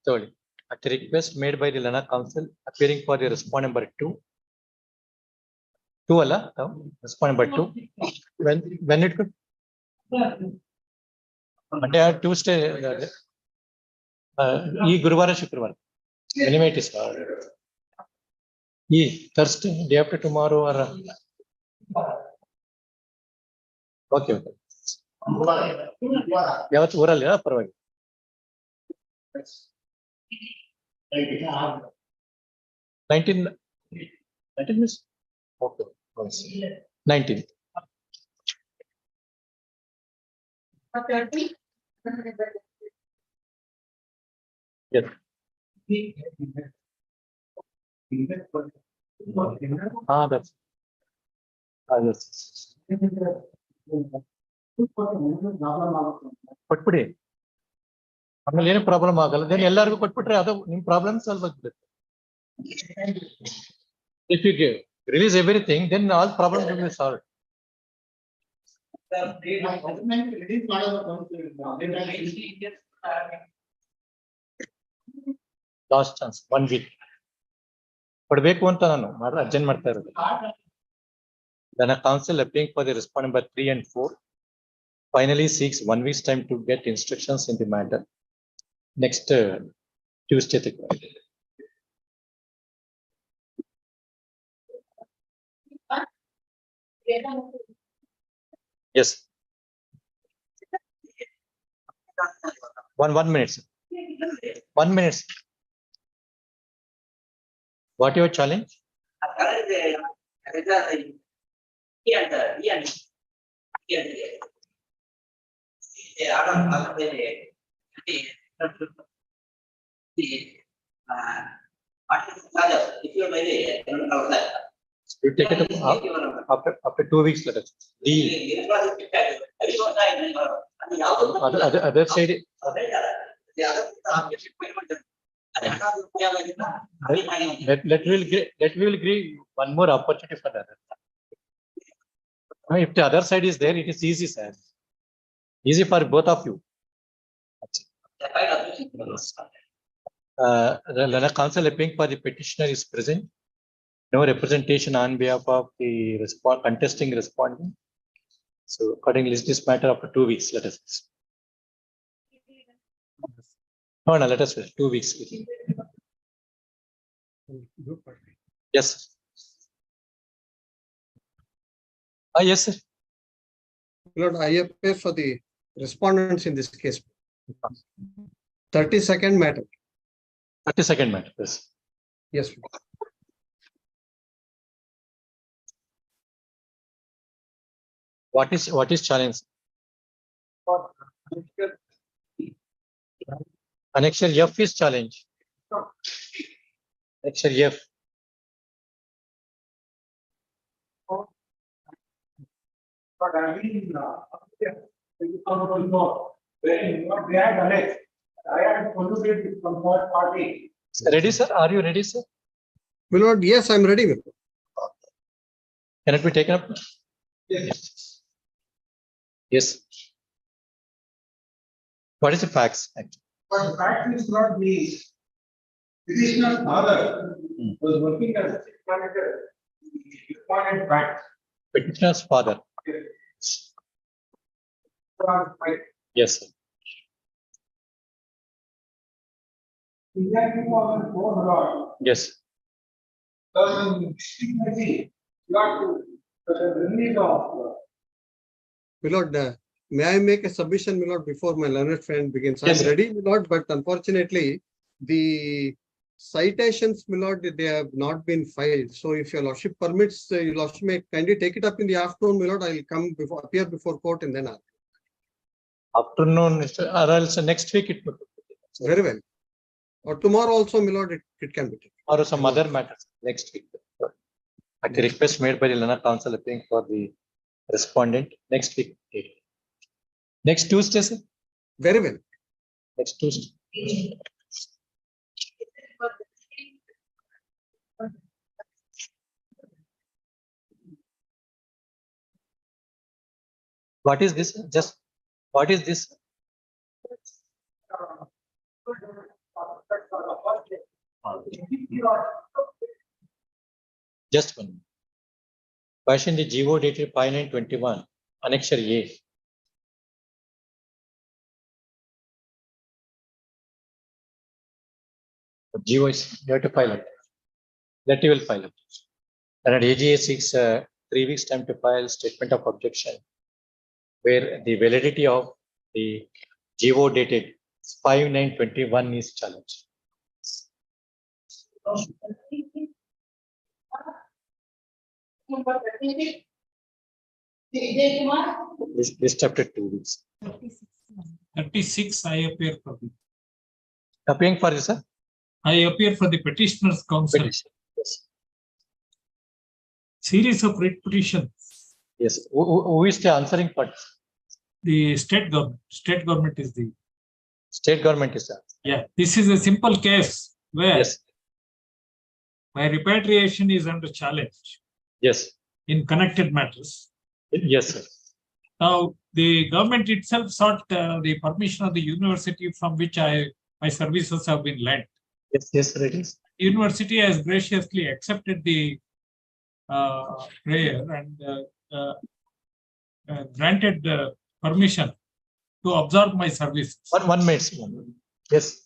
Sorry. At the request made by the Lana Council appearing for the respondent number 2. 2 alla, respondent number 2. When it could? Monday or Tuesday. E Guruvara Shukravara. Anyway, it is Thursday, day after tomorrow or okay. Yavat oral ya parvagi. 19 minutes. Okay. 19. Yes. That's. Yes. ಕೊಟ್ಬಿಡಿ ಆಮೇಲೆ ಏನು problem ಆಗಲ್ಲ then ಎಲ್ಲರಿಗೂ ಕೊಟ್ಬಿಟ್ರೆ ಅದು ನಿಮ್ಮ problem solve ಆಗ್ಬಿಡುತ್ತೆ. If you give release everything, then all problems will be solved. Last chance, 1 week. ಕೊಡ್ಬೇಕು ಅಂತ ನಾನು ಅರ್ಜೆಂಟ್ ಮಾಡ್ತಾ ಇರೋದು. Then a council appearing for the respondent number 3 and 4 finally seeks 1 week's time to get instructions in the matter. Next Tuesday. Yes. 1 minute. 1 minute. What your challenge? You take it after 2 weeks. Let us. Other side. Let we will give one more opportunity for the other. If the other side is there, it is easy, sir. Easy for both of you. The counsel appearing for the petitioner is present. No representation on behalf of the contesting respondent. So accordingly, this matter after 2 weeks, let us. No, let us wait 2 weeks. Yes. Yes, sir. Lord, I appear for the respondents in this case. 32nd matter. 32nd matter, yes. Yes. What is challenge? Annexure F is challenge. Annexure F. But I mean, when what they had alleged, I had contributed from third party. Ready, sir? Are you ready, sir? My Lord, yes, I'm ready. Can it be taken up? Yes. Yes. What is the facts? Actually? But the fact is not the petitioner's father was working as a chief manager. Respondent fact. Petitioner's father. Yes, sir. Yes. My Lord, may I make a submission, my Lord, before my learned friend begins? Yes, I'm sir. ready, my Lord, but unfortunately, the citations, my Lord, they have not been filed. So if your Lordship permits, your Lordship may kindly take it up in the afternoon, my Lord. I'll come before, appear before court and then. Afternoon, or else next week it would. Very well. Or tomorrow also, my Lord, it can be taken. Or some other matters next week. At the request made by the learned counsel appearing for the respondent next week. Next Tuesday, sir? Very well. Next Tuesday. What is this? Just what is this? Just one. Question the GO dated 5921, Annexure A. GO is you have to file it. That you will file it. And at AGA 6, 3 weeks time to file statement of objection, where the validity of the GO dated 5921 is challenged. This chapter 2 weeks. 36, I appear for the. Appearing for this, sir? I appear for the petitioner's counsel. Petition. Yes. Series of writ petitions. Yes. Who is the answering part? The state government. State government is the. State government is that. Yeah. This is a simple case where yes. my repatriation is under challenge. Yes. In connected matters. Yes, sir. Now, the government itself sought the permission of the university from which my services have been lent. Yes, yes, sir, it is. University has graciously accepted the prayer and granted permission to observe my services. 1 minute. Yes.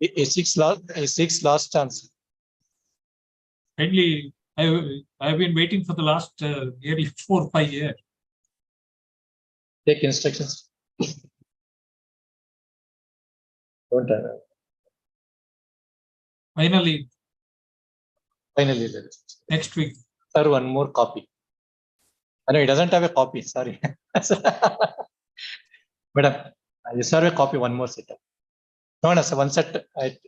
A six last chance. Kindly, I have been waiting for the last nearly 4 or 5 years. Take instructions. Don't have. Finally, next week. Sir, one more copy. I know he doesn't have a copy. Sorry. Madam, you serve a copy, one more set. No, no, sir, one set. I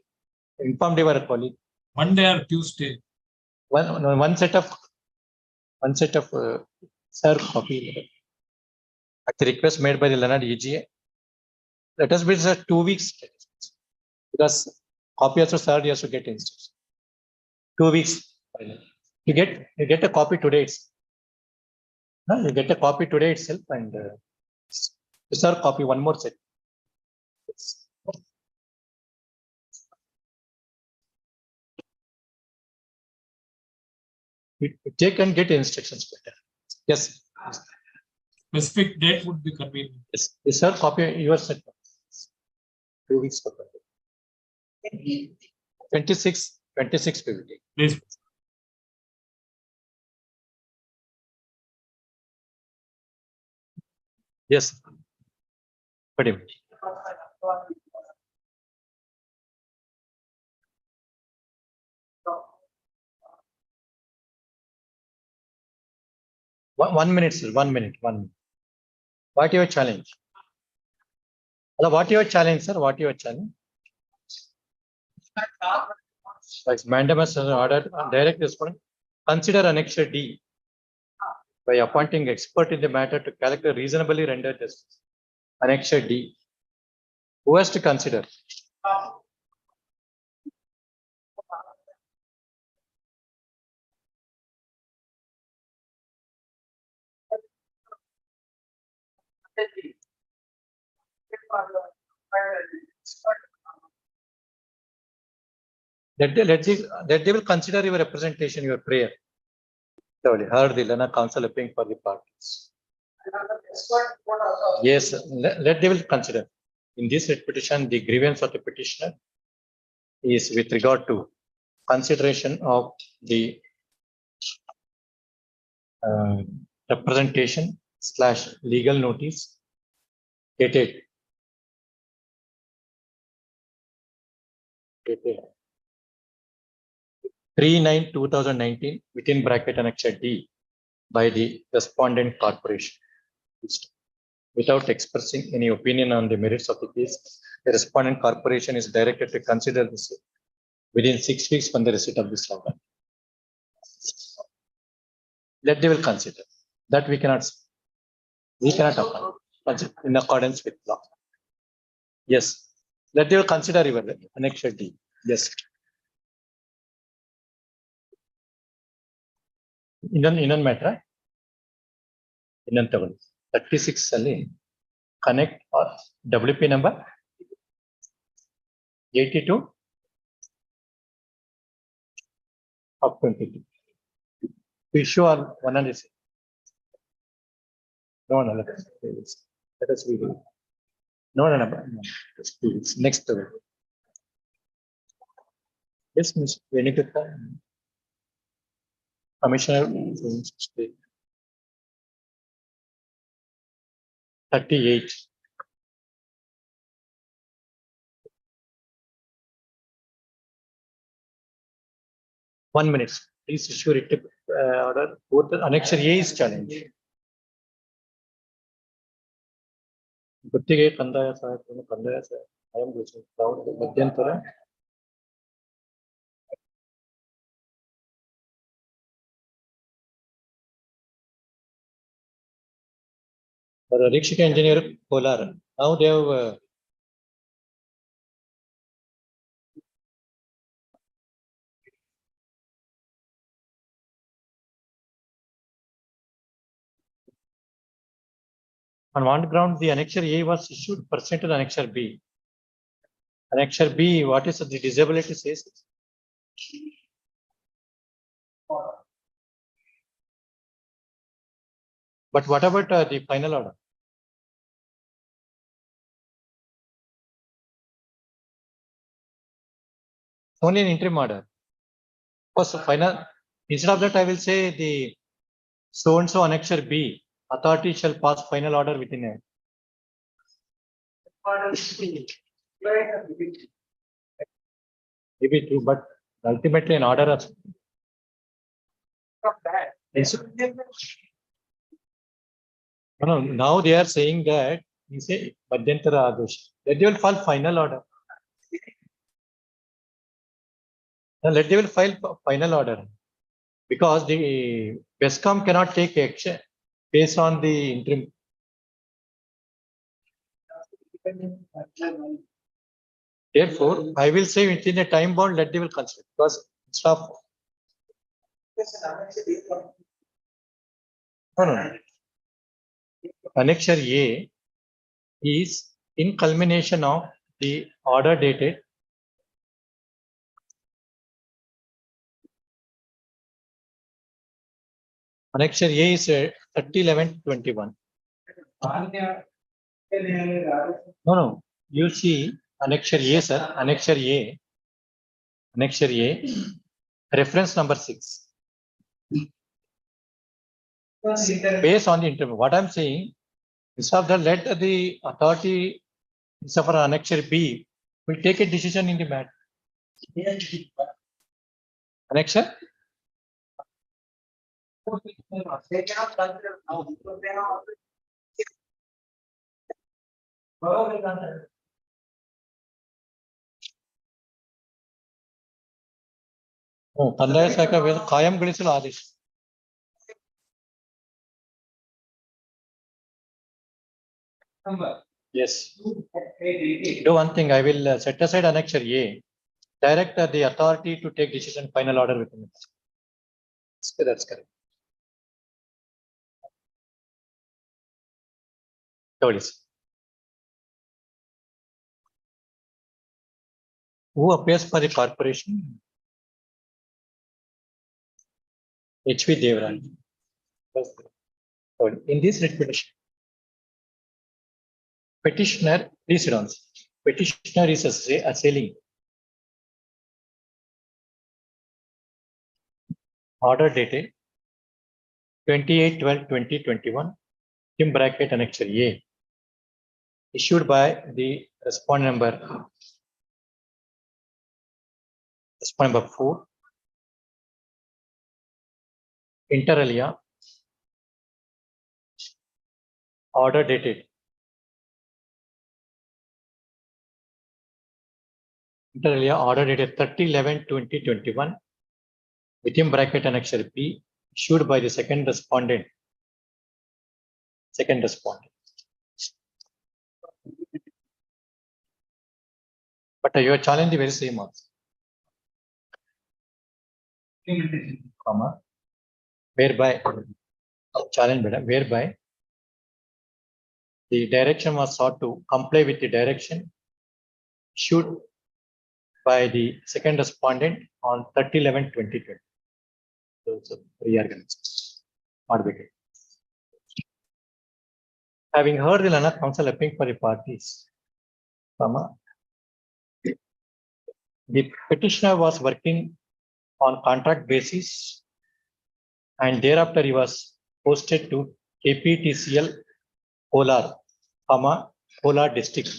informed your colleague. Monday or Tuesday. One set of sir copy. At the request made by the Leonard EGA, let us be 2 weeks because copy also served, you have to get instructions. 2 weeks. You get a copy today. You get a copy today itself and serve copy one more set. Take and get instructions better. Yes. Specific date would be convenient. Yes. Sir, copy your set. 2 weeks. 26 PVT. Please. Yes. Good evening. One minute, sir. 1 minute. 1 minute. What your challenge? What your challenge, sir? What your challenge? Like mandamus order direct respondent. Consider annexure D by appointing expert in the matter to calculate reasonably rendered justice. Annexure D. Who has to consider? That they will consider your representation, your prayer. Heard the Lena Council appealing for the parties. Yes, let they will consider. In this petition, the grievance of the petitioner is with regard to consideration of the representation / legal notice dated 3/9/2019 within bracket annexure D by the respondent corporation. Without expressing any opinion on the merits of the case, the respondent corporation is directed to consider this within 6 weeks from the receipt of this order. That they will consider. That we cannot appoint in accordance with law. Yes. That they will consider your annexure D. Yes. ಇನ್ನೊಂದು ಮ್ಯಾಟ್ರ ಇನ್ನೊಂದು ತಗೊಳ್ಳಿ 36 ಅಲ್ಲಿ connect WP number 82 of 22. Issue or 100. No, let us read it. No. Next. Yes, Ms. Venikata. Commissioner 38. One minute. Please issue it order. Both the annexure A is challenged. ಗುತ್ತಿಗೆ ಕಂದಾಯ ಸಹಾಯಕ ಮಧ್ಯಂತರ Rikshika engineer Kolar. Now they have on one ground, the annexure A was issued pursuant to the annexure B. Annexure B, what is the disability says? But what about the final order? Only an interim order. First, final. Instead of that, I will say the so and so annexure B. Authority shall pass final order within a. Maybe true, but ultimately an order. No, now they are saying that you say Madhyantara Adesh. That they will file final order. Now let they will file final order. Because the BESCOM cannot take action based on the interim. Therefore, I will say within a time bound, let they will consider because stop. No. Annexure A is in culmination of the order dated Annexure A is 30/11/21. No. You see Annexure A, sir. Annexure A. Reference number 6. Based on the interview. What I'm saying, instead of that, let the authority, instead of Annexure B, will take a decision in the matter. Annexure? They cannot consider now because they are. ಕಂದಾಯ ಶಾಖೆ ಕಾಯಂಗೊಳಿಸಲು ಆದೇಶ. Yes. Do one thing. I will set aside Annexure A. Direct the authority to take decision final order within it. That's correct. Who appears for the corporation? H.V. Devraj. In this writ petition, petitioner, please sit down. Petitioner is assailing order dated 28/12/2021 in bracket Annexure A issued by the respondent number 4 inter alia order dated inter alia order dated 30/11/2021 within bracket Annexure B issued by the second respondent. But you are challenging the very same answer. Whereby the direction was sought to comply with the direction issued by the second respondent on 30/11/2020. Those are reorganized. Having heard the learned counsel appearing for the parties, the petitioner was working on contract basis and thereafter he was posted to KPTCL Kolar, Kolar district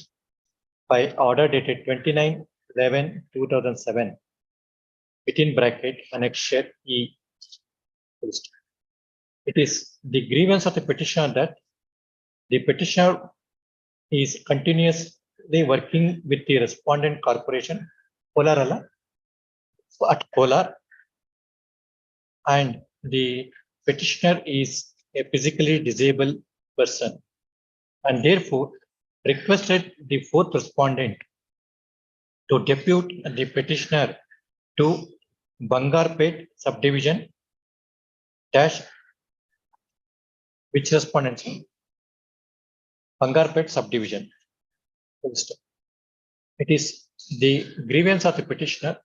by order dated 29/11/2007 within bracket Annexure E. It is the grievance of the petitioner that the petitioner is continuously working with the respondent corporation at Kolar, and the petitioner is a physically disabled person and therefore requested the fourth respondent to depute the petitioner to Bangarpet subdivision dash which respondent? Bangarpet subdivision. It is the grievance of the petitioner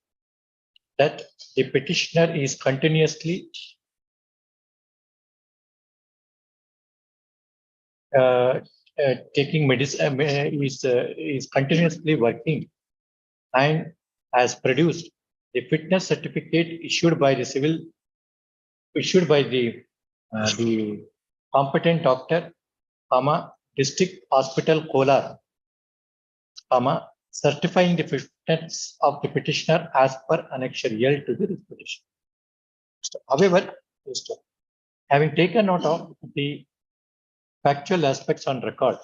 that the petitioner is continuously taking medicine, is continuously working and has produced the fitness certificate issued by the competent doctor, district hospital Kolar, certifying the fitness of the petitioner as per Annexure L to the petition. However, having taken note of the factual aspects on record,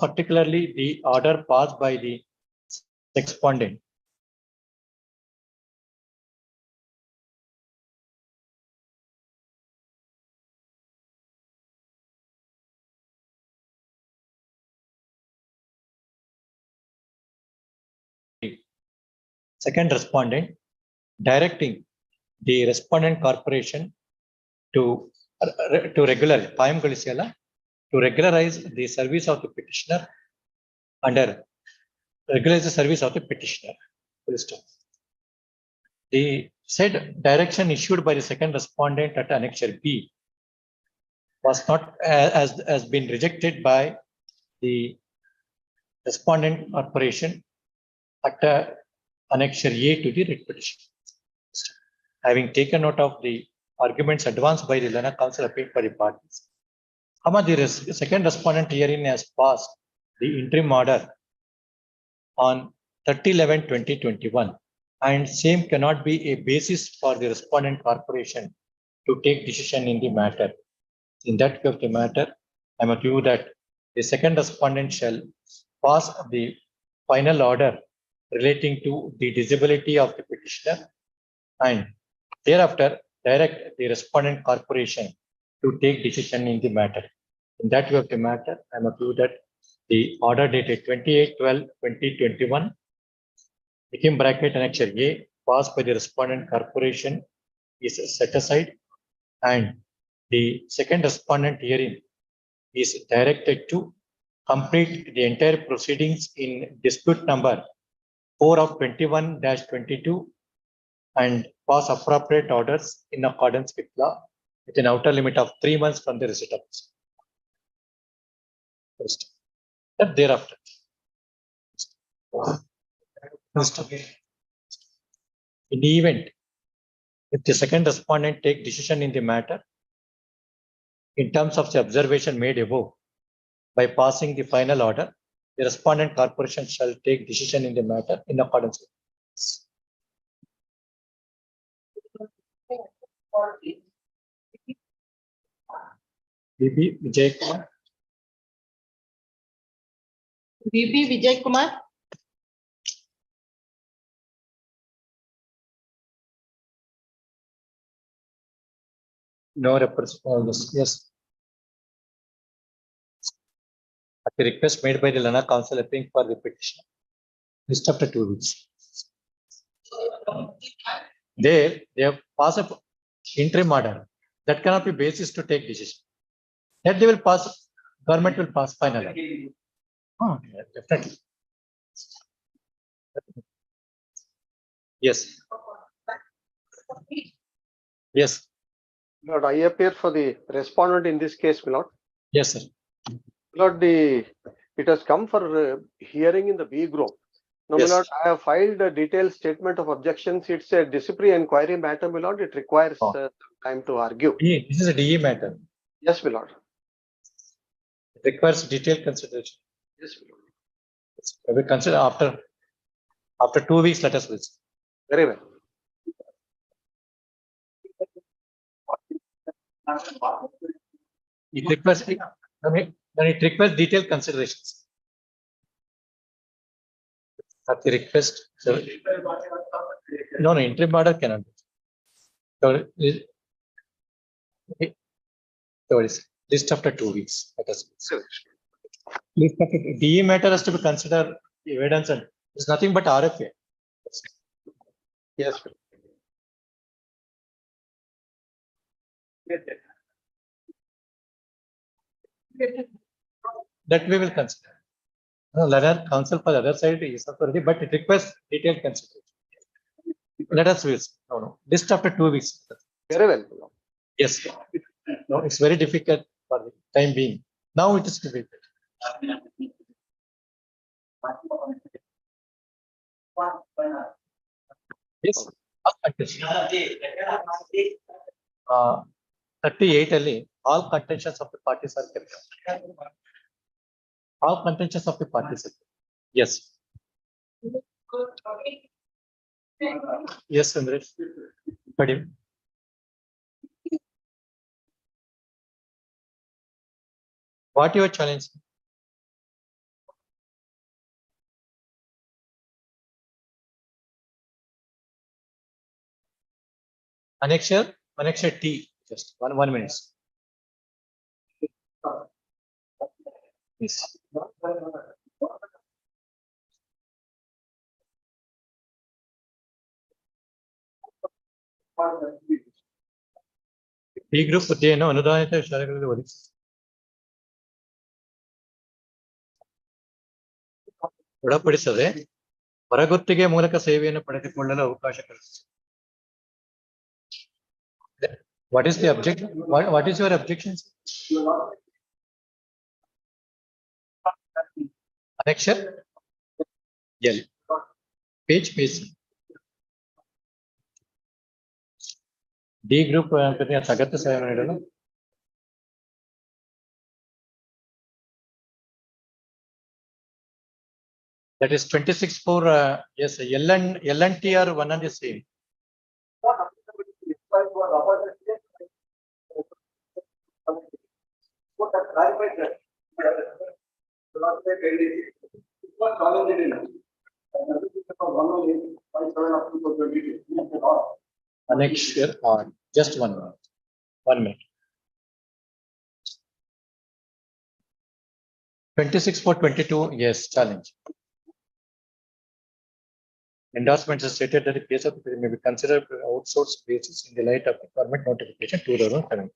particularly the order passed by the respondent, second respondent directing the respondent corporation to regularize to regularize the service of the petitioner under regularize the service of the petitioner. Full stop. The said direction issued by the second respondent at annexure B was not has been rejected by the respondent corporation at annexure A to the writ petition. Having taken note of the arguments advanced by the learned counsel appealed by the parties, the second respondent herein has passed the interim order on 30/11/2021, and same cannot be a basis for the respondent corporation to take decision in the matter. In that view of the matter, I am of view that the second respondent shall pass the final order relating to the disability of the petitioner and thereafter direct the respondent corporation to take decision in the matter. In that view of the matter, I am of view that the order dated 28/12/2021 within bracket annexure A passed by the respondent corporation is set aside, and the second respondent herein is directed to complete the entire proceedings in dispute number 4 of 21/22 and pass appropriate orders in accordance with law with an outer limit of 3 months from the receipt of this. Thereafter. In the event, if the second respondent take decision in the matter in terms of the observation made above by passing the final order, the respondent corporation shall take decision in the matter in accordance with this. BB Vijay Kumar. BB Vijay Kumar. No representative. Yes. At the request made by the Lana Council appealing for the petition, list after 2 weeks. There, they have passed a interim order that cannot be basis to take decision. That they will pass, government will pass final order. Oh, yeah, definitely. Yes. Yes. Lord, I appear for the respondent in this case, my lord. Yes, sir. Lord, it has come for hearing in the B group. Now, Yes. my lord, I have filed a detailed statement of objections. It's a disciplinary inquiry matter, my lord. It requires time to argue. This is a DE matter. Yes, my lord. It requires detailed consideration. Yes, my lord. We will consider after 2 weeks. Let us listen. Very well. It requires detailed considerations. At the request, no, interim order cannot. So, list after 2 weeks. Let us list after DE matter has to be considered evidence, and it's nothing but RFA. Yes. That we will consider. No, learner counsel for the other side is authority, but it requires detailed consideration. Let us list. No. List after 2 weeks. Very well. Yes. No, it's very difficult for the time being. Now it is difficult. Yes. 38 ಅಲ್ಲಿ all contentions of the parties are kept. All contentions of the parties. Yes. Yes, Andresh. Kadim. What your challenge? Annexure T. Just one minute. Yes. D group ಹುದ್ದೆಯನ್ನು ಅನುದಾನಿತ ಶಾಲೆಗಳಲ್ಲಿ ಒದಗಿಸಿ ಒಳಪಡಿಸದೆ ಹೊರಗುತ್ತಿಗೆ ಮೂಲಕ ಸೇವೆಯನ್ನು ಪಡೆದುಕೊಳ್ಳಲು ಅವಕಾಶ ಕಲ್ಪಿಸಿ. What is the objection? What is your objection? Annexure L. Page. D group ಅಗತ್ಯ ಸಹಾಯವನ್ನು ನೀಡಲು that is 26 for yes, L and T are one and the same. Annexure on just 1 minute. 1 minute. 26 for 22, yes, challenge. Endorsements is stated that the case of may be considered outsourced basis in the light of the government notification 2007.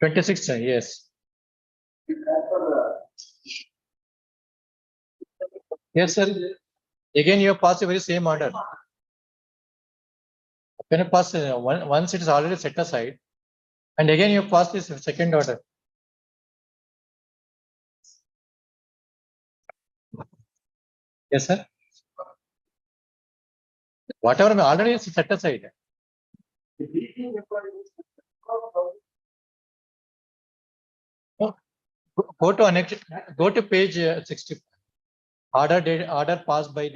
26, yes. Yes, sir. Again, you have passed the very same order. When you pass once it is already set aside, and again you pass this second order. Yes, sir. Whatever already is set aside. Go to annex. Go to page 60. Order passed by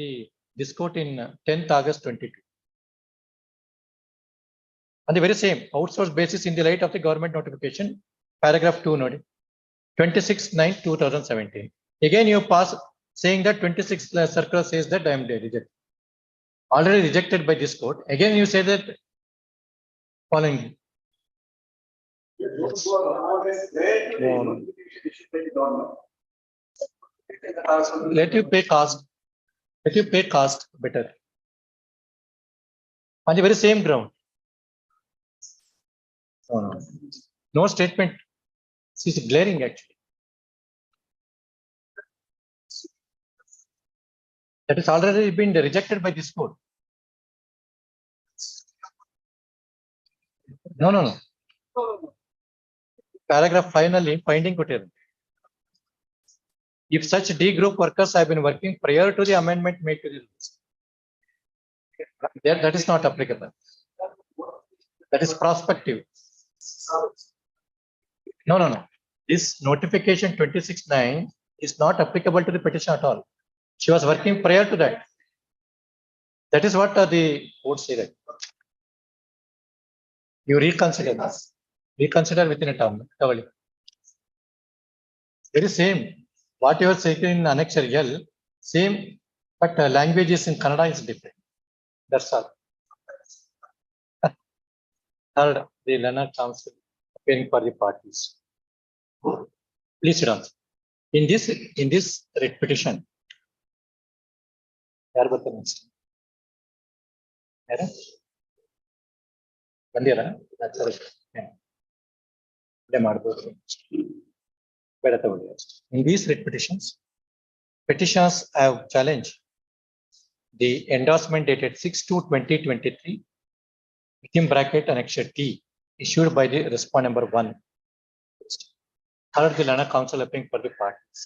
this court in 10th August 22. On the very same outsourced basis in the light of the government notification, paragraph 2 note 26/9/2017. Again you pass saying that 26 circular says that I am rejected. Already rejected by this court. Again you say that following. Let you pay cost. Let you pay cost better. On the very same ground. No statement. This is glaring actually. That is already been rejected by this court. No. Paragraph finally finding quoted. If such D group workers have been working prior to the amendment made to the rules, that is not applicable. That is prospective. No. This notification 26/9 is not applicable to the petition at all. She was working prior to that. That is what the court say that. You reconsider this. Reconsider within a term. Very same. What you are saying in annexure L, same, but languages in Kannada is different. That's all. Third, the Learner Council appearing for the parties. Please sit down. In this writ petition, ಬಂದಿರಾ ಮಾಡಬಹುದು ಬೇಡ ತಗೊಳ್ಳಿ. In these writ petitions, petitioners have challenged the endorsement dated 6/2/2023 within bracket annexure T issued by the respondent number 1. Third, the Learner Council appearing for the parties.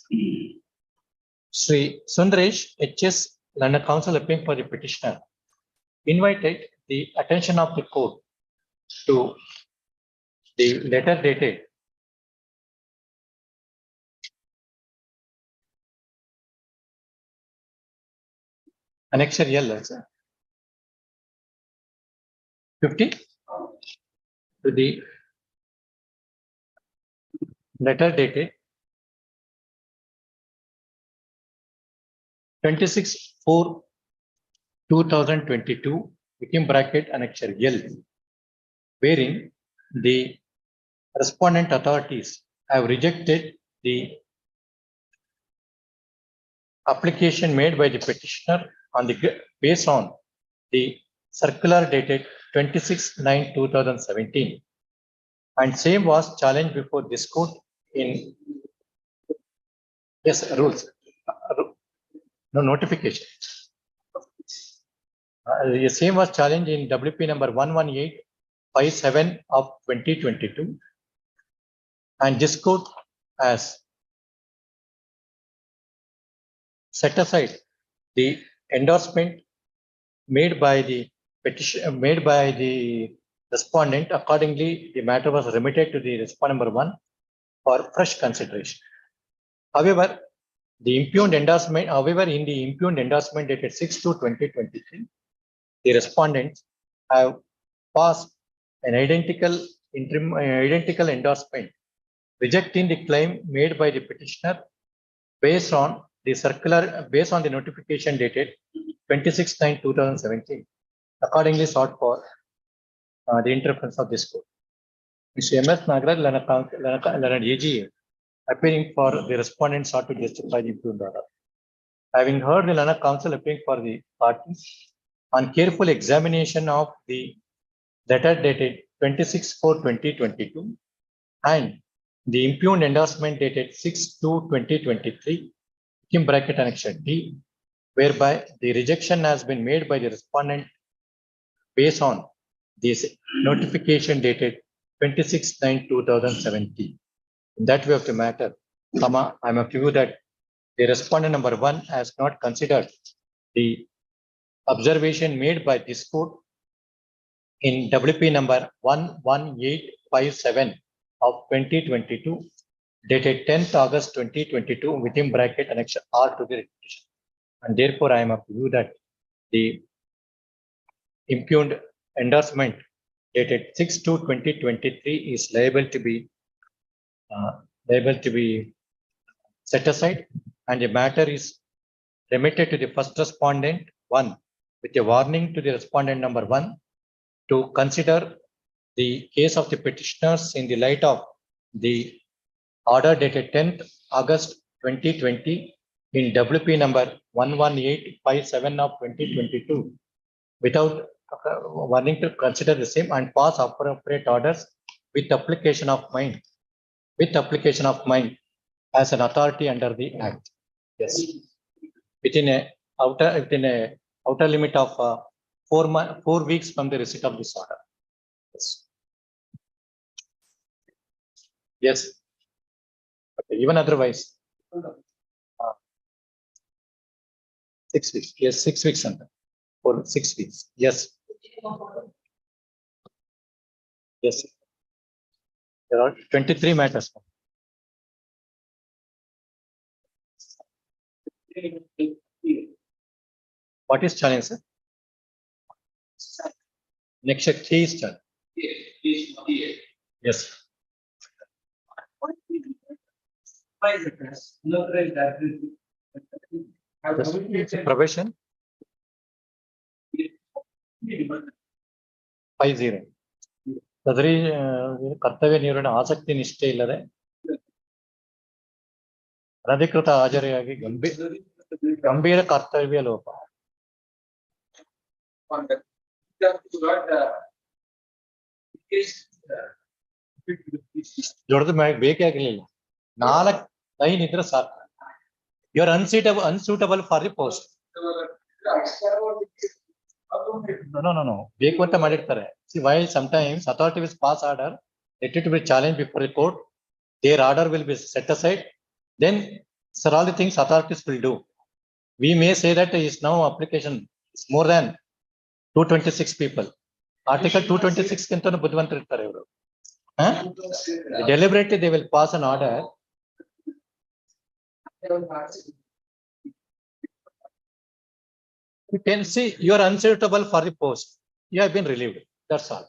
Sri Sundaresh H.S. Learner Council appearing for the petitioner invited the attention of the court to the letter dated annexure L 50 to the letter dated 26/4/2022 within bracket annexure L, wherein the respondent authorities have rejected the application made by the petitioner on the based on the circular dated 26/9/2017, and same was challenged before this court in rules. No notification. The same was challenged in WP number 11857 of 2022, and this court has set aside the endorsement made by the petition, made by the respondent. Accordingly, the matter was remitted to the respondent number 1 for fresh consideration. However, in the impugned endorsement dated 6/2/2023, the respondents have passed an identical endorsement rejecting the claim made by the petitioner based on the notification dated 26/9/2017. Accordingly sought for the interference of this court. Mr. M.S. Nagaraj, Leonard AGA, appearing for the respondent sought to justify the impugned order. Having heard the Leonard counsel appearing for the parties, on careful examination of the letter dated 26/4/2022 and the impugned endorsement dated 6/2/2023, in bracket annexure D, whereby the rejection has been made by the respondent based on this notification dated 26/9/2017. In that way of the matter, I am of the view that the respondent number 1 has not considered the observation made by this court in WP number 11857 of 2022, dated 10th August 2022, within bracket annexure R to the petition. And therefore, I am of the view that the impugned endorsement dated 6/2/2023 is liable to be set aside, and the matter is remitted to the first respondent 1 with a warning to the respondent number 1 to consider the case of the petitioners in the light of the order dated 10th August 2020 in WP number 11857 of 2022, without warning to consider the same and pass appropriate orders with application of mind as an authority under the Act. Yes, within a outer limit of 4 weeks from the receipt of this order. Yes. Yes. Okay. Even otherwise, 6 weeks. Yes, 6 weeks under. For 6 weeks. Yes. Yes. There are 23 matters. What is challenge, sir? Next check 3 is challenge. Yes. Probation 50. ಸದರಿ ಕರ್ತವ್ಯ ನಿರ್ವಹಣೆ ಆಸಕ್ತಿ ನಿಷ್ಠೆ ಇಲ್ಲದೆ ಅನಧಿಕೃತ ಹಾಜರಿಯಾಗಿ ಗಂಭೀರ ಕರ್ತವ್ಯ ಲೋಪ. ದೊಡ್ಡದು ಬೇಕೇ ಆಗಲಿಲ್ಲ, 4 ಲೈನ್ ಇದ್ರೆ ಸಾಕು. You are unsuitable for the post. No. ಬೇಕು ಅಂತ ಮಾಡಿರ್ತಾರೆ. See, while sometimes authority will pass order, let it be challenged before the court. Their order will be set aside. Then, sir, all the things authorities will do. We may say that is now application is more than 226 people. Article 226 ಗಿಂತನೂ ಬುದ್ಧಿವಂತರು ಇರ್ತಾರೆ ಇವರು. Deliberately they will pass an order. You can see you are unsuitable for the post. You have been relieved. That's all.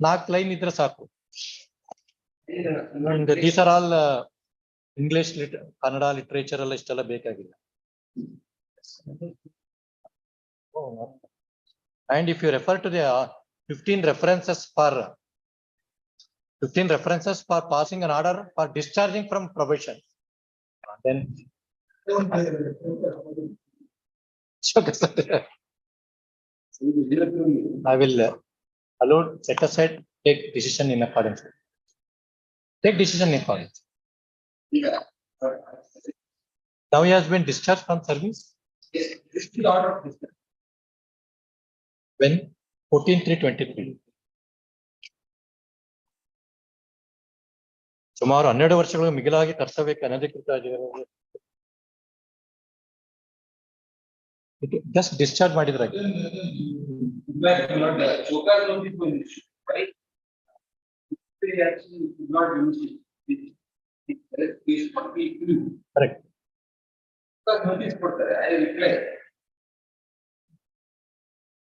4 line idra saku. And these are all English, Kannada literature alla ishtella bekagilla. And if you refer to the 15 references for passing an order for discharging from probation, then I will allow, set aside, take decision in accordance. Take decision in accordance. Now he has been discharged from service. Yes, this is the order of discharge. When 14/3/23. ಸುಮಾರು 12 ವರ್ಷಗಳು ಮಿಗಿಲಾಗಿ ಕರ್ತವ್ಯಕ್ಕೆ ಅನಧಿಕೃತ just discharge ಮಾಡಿದ್ರೆ correct.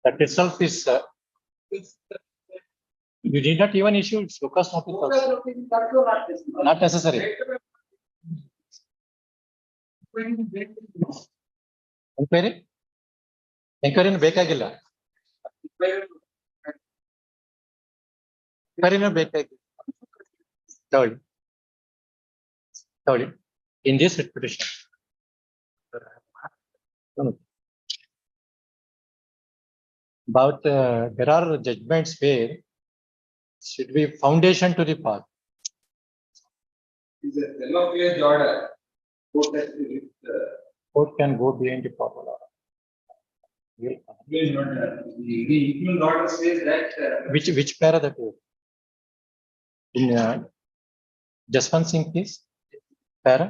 That itself is you did not even issue its Lucas notice also. Not necessary. Inquiry? Inquiry ಬೇಕಾಗಿಲ್ಲ. Inquiry ಬೇಕಾಗಿಲ್ಲ. ತಗೊಳ್ಳಿ. In this petition. About there are judgments where should be foundation to the path. Is a fellow order. Court can go behind the formal order. The include order says that. Which para that is? In Jaswant Singh case, para.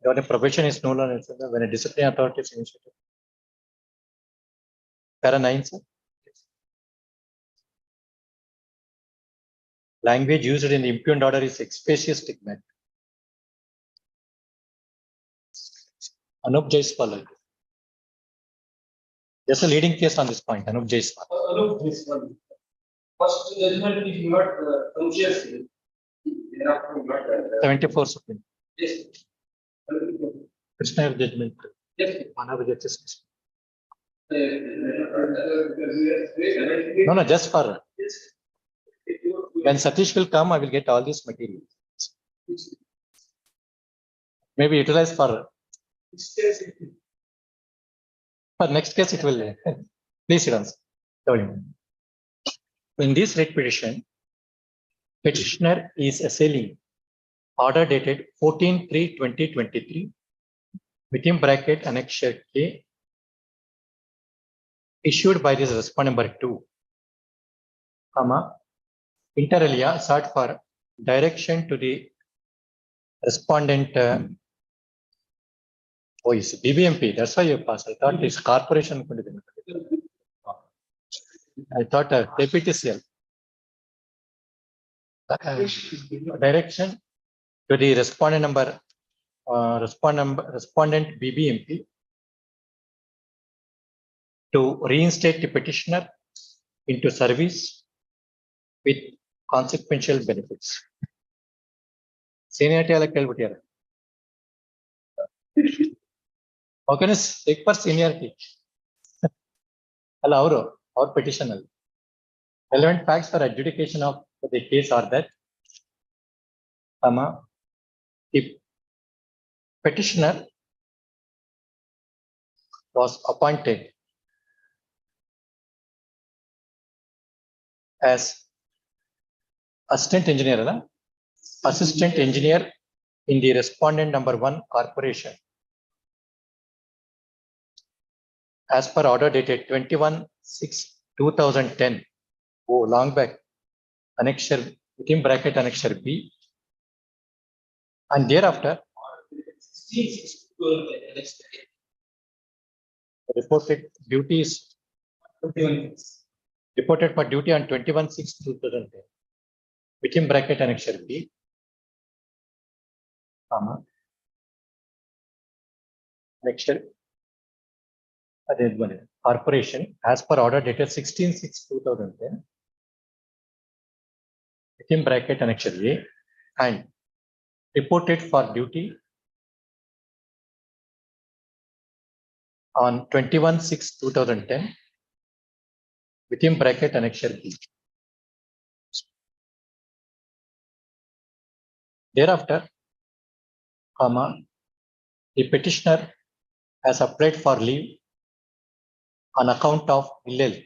When a probation is no longer, when a disciplinary authority is initiated. Para 9, sir. Language used in the impugned order is expressive statement. Anup Jaiswal. There's a leading case on this point, Anup Jaiswal. First judgment is not conscious. 74 Supreme. Yes. Krishna judgment. Yes. One of the judges. No, just for. When Satish will come, I will get all this material. Maybe utilize for next case it will. Please sit down. In this writ petition, petitioner is assailing order dated 14/3/2023 within bracket annexure K issued by this respondent number 2, comma, inter alia sought for direction to the respondent. Oh, it's BBMP. That's why you passed. I thought it's corporation. I thought KPTCL. Direction to the respondent BBMP to reinstate the petitioner into service with consequential benefits. Seniority alla kelbittiyara. How can you take for seniority? Alla our petition. Relevant facts for adjudication of the case are that, the petitioner was appointed as assistant engineer in the respondent number 1 corporation as per order dated 21/6/2010. Oh, long back. Annexure within bracket annexure B, and thereafter reported duties reported for duty on 21/6/2010 within bracket annexure B, annexure corporation as per order dated 16/6/2010 within bracket annexure A, and reported for duty on 21/6/2010 within bracket annexure B. Thereafter, the petitioner has applied for leave on account of ill health.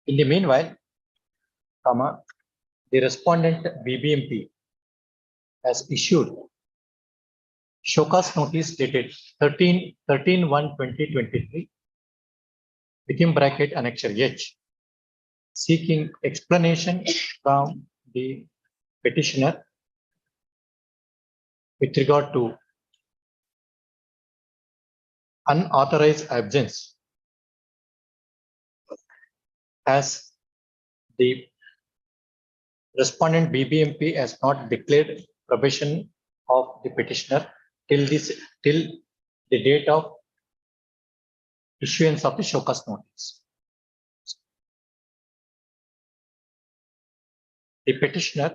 In the meanwhile, the respondent BBMP has issued show cause notice dated 13/1/2023 within bracket annexure H, seeking explanation from the petitioner with regard to unauthorized absence, as the respondent BBMP has not declared probation of the petitioner till the date of issuance of the show cause notice. The petitioner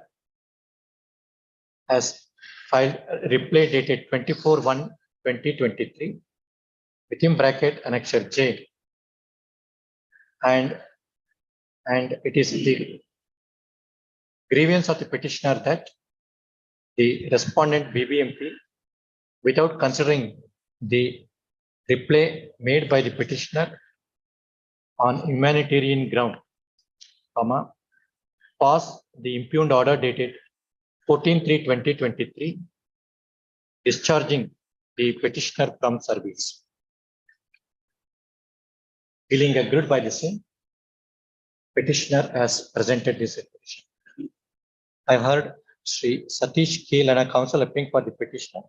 has filed a reply dated 24/1/2023 within bracket annexure J, and it is the grievance of the petitioner that the respondent BBMP, without considering the reply made by the petitioner on humanitarian ground, passed the impugned order dated 14/3/2023, discharging the petitioner from service. Feeling aggrieved by the same, petitioner has presented this petition. I heard Sri Satish K. Lana counsel appearing for the petitioner,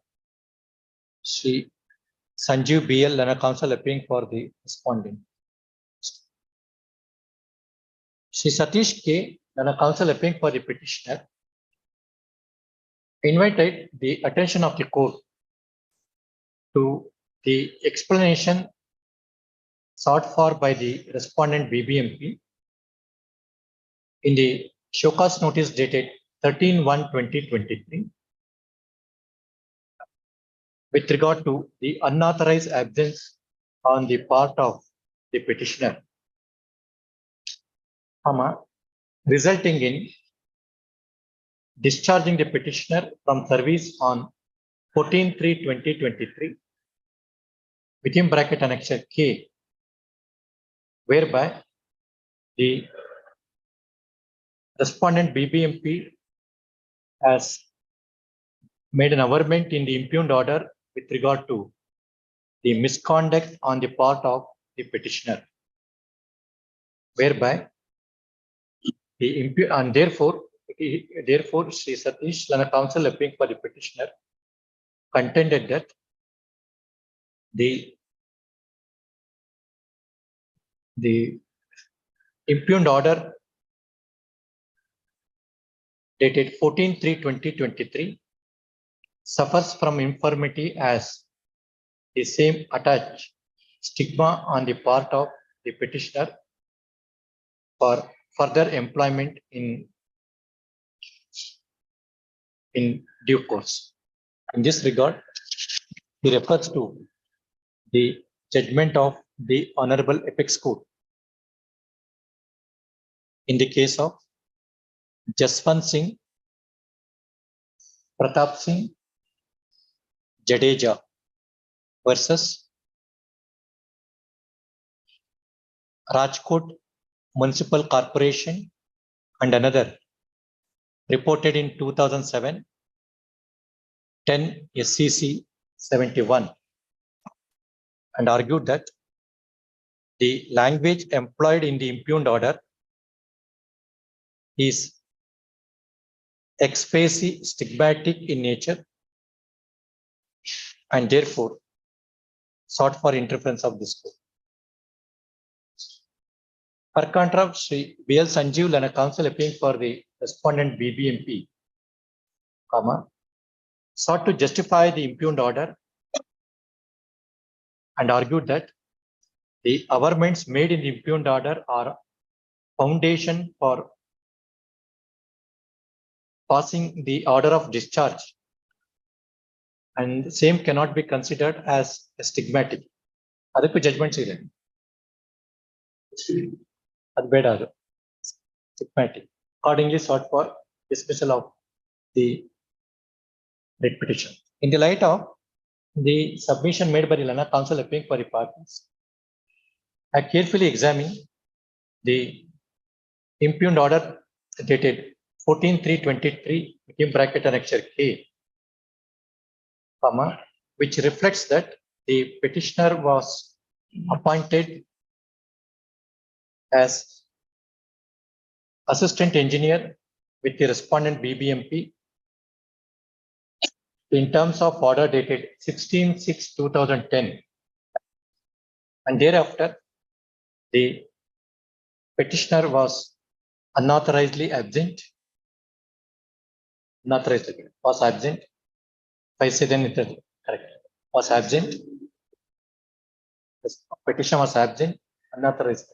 Sri Sanjeev BL Lana counsel appearing for the respondent. Sri Satish K. Lana counsel appearing for the petitioner invited the attention of the court to the explanation sought for by the respondent BBMP in the show cause notice dated 13/1/2023 with regard to the unauthorized absence on the part of the petitioner, resulting in discharging the petitioner from service on 14/3/2023 within bracket annexure K, whereby the respondent BBMP has made an averment in the impugned order with regard to the misconduct on the part of the petitioner, whereby and therefore Sri Satish Lana counsel appearing for the petitioner contended that the impugned order dated 14/3/2023 suffers from infirmity as the same attached stigma on the part of the petitioner for further employment in due course. In this regard, he refers to the judgment of the Honorable Apex Court in the case of Jaswant Singh, Pratap Singh, Jadeja versus Rajkot Municipal Corporation and another, reported in 2007, 10 SCC 71, and argued that the language employed in the impugned order is ex facie stigmatic in nature and therefore sought for interference of this court. Per contra, Sri BL Sanjeev Lana counsel appearing for the respondent BBMP, sought to justify the impugned order and argued that the averments made in the impugned order are foundation for passing the order of discharge, and the same cannot be considered as a stigmatic. ಅದಕ್ಕೂ judgments ಇದೆ. ಅದು ಬೇಡ, ಅದು stigmatic. Accordingly sought for dismissal of the writ petition. In the light of The submission made by the Lana Council appearing for the parties. I carefully examined the impugned order dated 14/3/23 in bracket annexure K, comma, which reflects that the petitioner was appointed as assistant engineer with the respondent BBMP in terms of order dated 16/6/2010, and thereafter the petitioner was unauthorizedly absent. Was absent. If I say then it is correct. Was absent. Petition was absent. Unauthorized.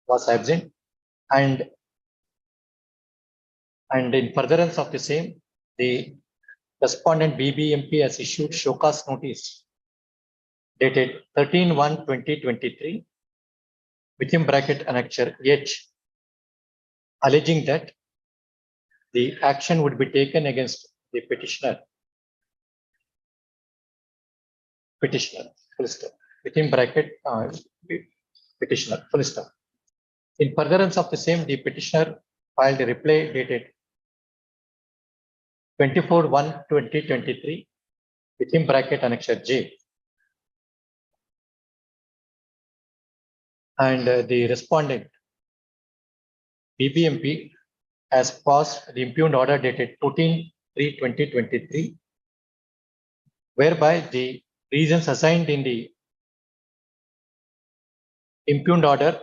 Was absent. And in furtherance of the same, the respondent BBMP has issued show cause notice dated 13/1/2023 within bracket annexure H, alleging that the action would be taken against the petitioner, full stop, within bracket petitioner, full stop. In furtherance of the same, the petitioner filed a reply dated 24/1/2023 within bracket annexure J, and the respondent BBMP has passed the impugned order dated 14/3/2023, whereby the reasons assigned in the impugned order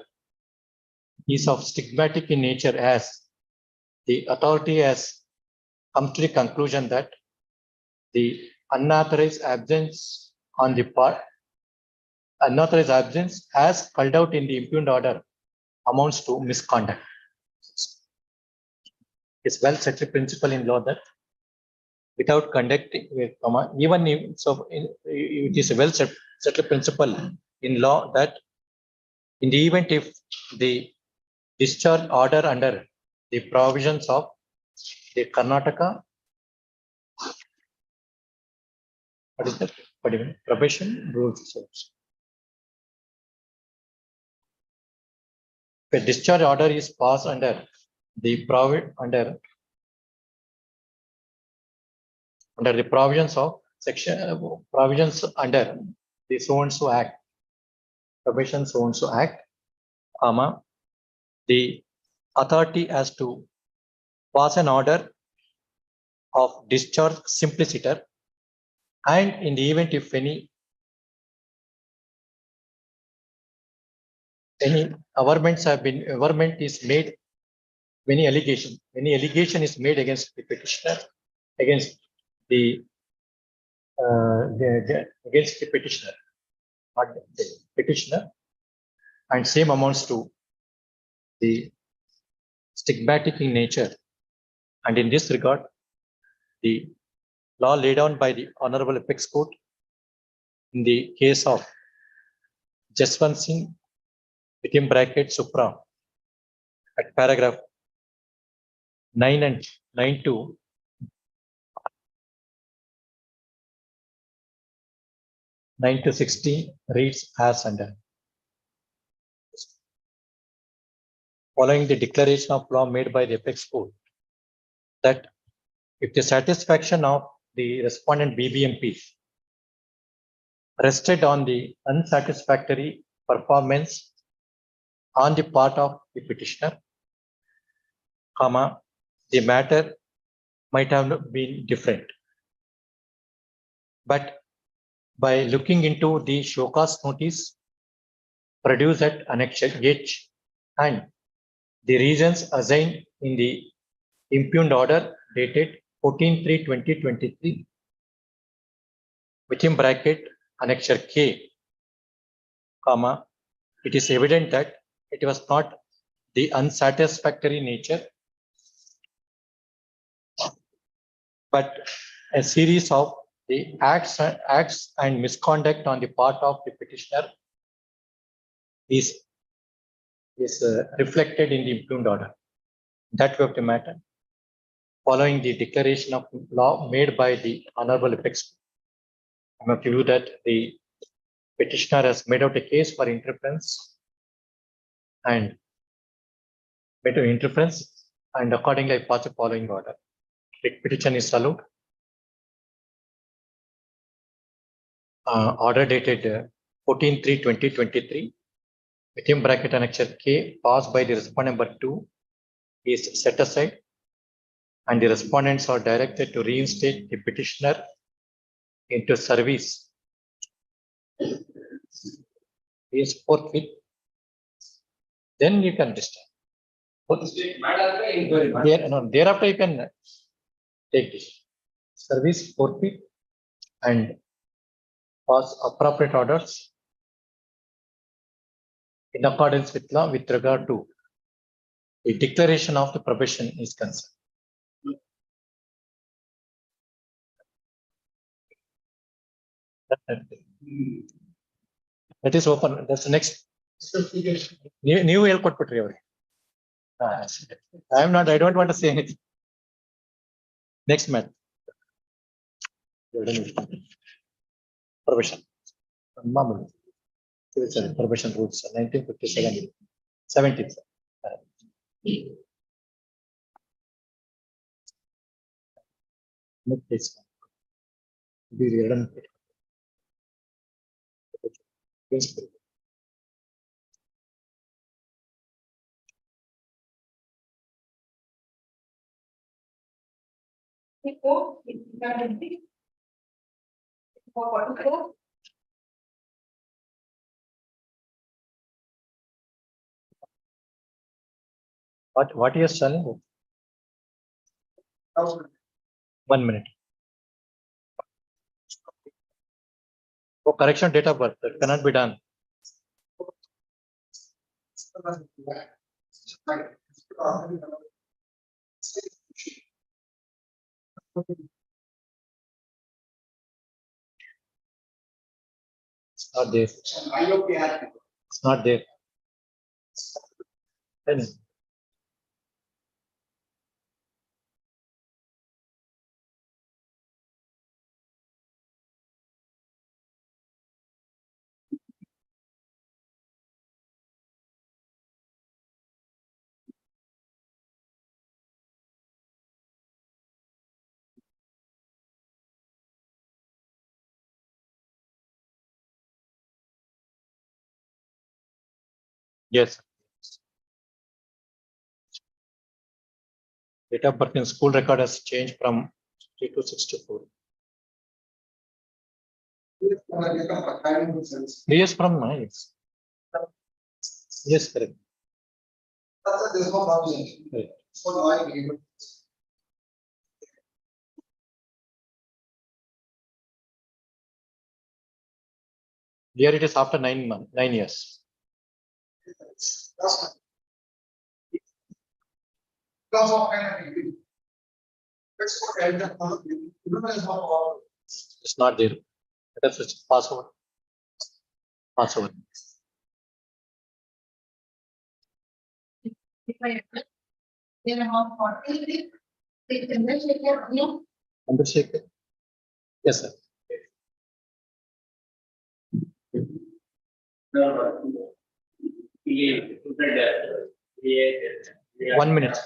is of stigmatic in nature, as the authority has come to the conclusion that the unauthorized absence on the part, unauthorized absence as called out in the impugned order amounts to misconduct. It's well settled principle in law that without conducting, even if, so it is a well settled principle in law that in the event if the discharge order under the provisions of the Karnataka, what is that? Probation rules. The discharge order is passed under the under the provisions of section provisions under the so and so act, probation so and so act, comma, the authority has to pass an order of discharge simpliciter, and in the event if any averment is made, any allegation is made against the petitioner, against the petitioner, not the petitioner, and same amounts to the stigmatic in nature. And in this regard, the law laid down by the Honorable Apex Court in the case of Jaswant Singh within bracket Supra at paragraph 9 and 9(2) to 16 reads as under. Following the declaration of law made by the Apex Court, that if the satisfaction of the respondent BBMP rested on the unsatisfactory performance on the part of the petitioner, comma, the matter might have been different. But by looking into the show cause notice produced at annexure H and the reasons assigned in the impugned order dated 14/3/2023 within bracket annexure K, comma, it is evident that it was not the unsatisfactory nature, but a series of the acts and misconduct on the part of the petitioner is reflected in the impugned order. That way of the matter, following the declaration of law made by the Honorable Apex Court, I'm of the view that the petitioner has made out a case for interference and made an interference, and accordingly I pass the following order. The petition is allowed. Order dated 14/3/2023, within bracket annexure K, passed by the respondent number 2, is set aside, and the respondents are directed to reinstate the petitioner into service. Is forfeit. Then you can discharge. Thereafter you can take this service forfeit and pass appropriate orders in accordance with law with regard to the declaration of the probation is concerned. That is open. That's the next. New help put I am not. I don't want to say anything. Next matter. Probation. Probation rules 1957. 17. What you are telling? 1 minute. For correction date of birth, that cannot be done. It's not there. It's not there. Then yes. Date of birth in school record has changed from 3 to 64. 3 years from now, yes. Yes, correct. There's no provision. Correct. Here it is after 9 months, 9 years. It's not there. That's its password. Password. Undershake. Yes, sir. 1 minute.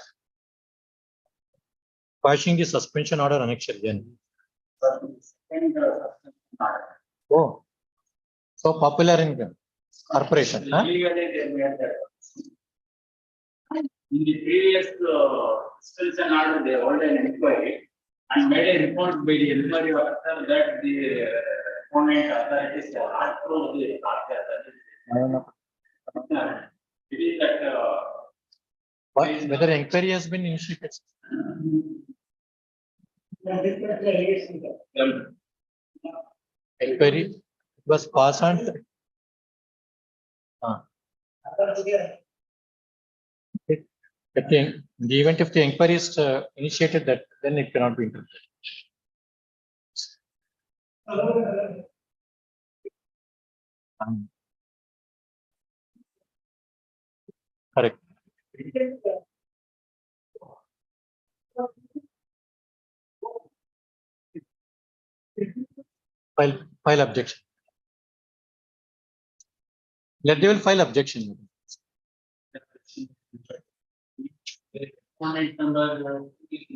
Quashing the suspension order annexure again. Oh, so popular in corporation. Huh? In the previous suspension order, they held an inquiry and made a report by the inquiry officer that the opponent authorities have not proved the it is that whether inquiry has been initiated. Inquiry was passed on. In the event if the inquiry is initiated, that then it cannot be interpreted. Correct. file objection. Let they will file objection. Respondent number,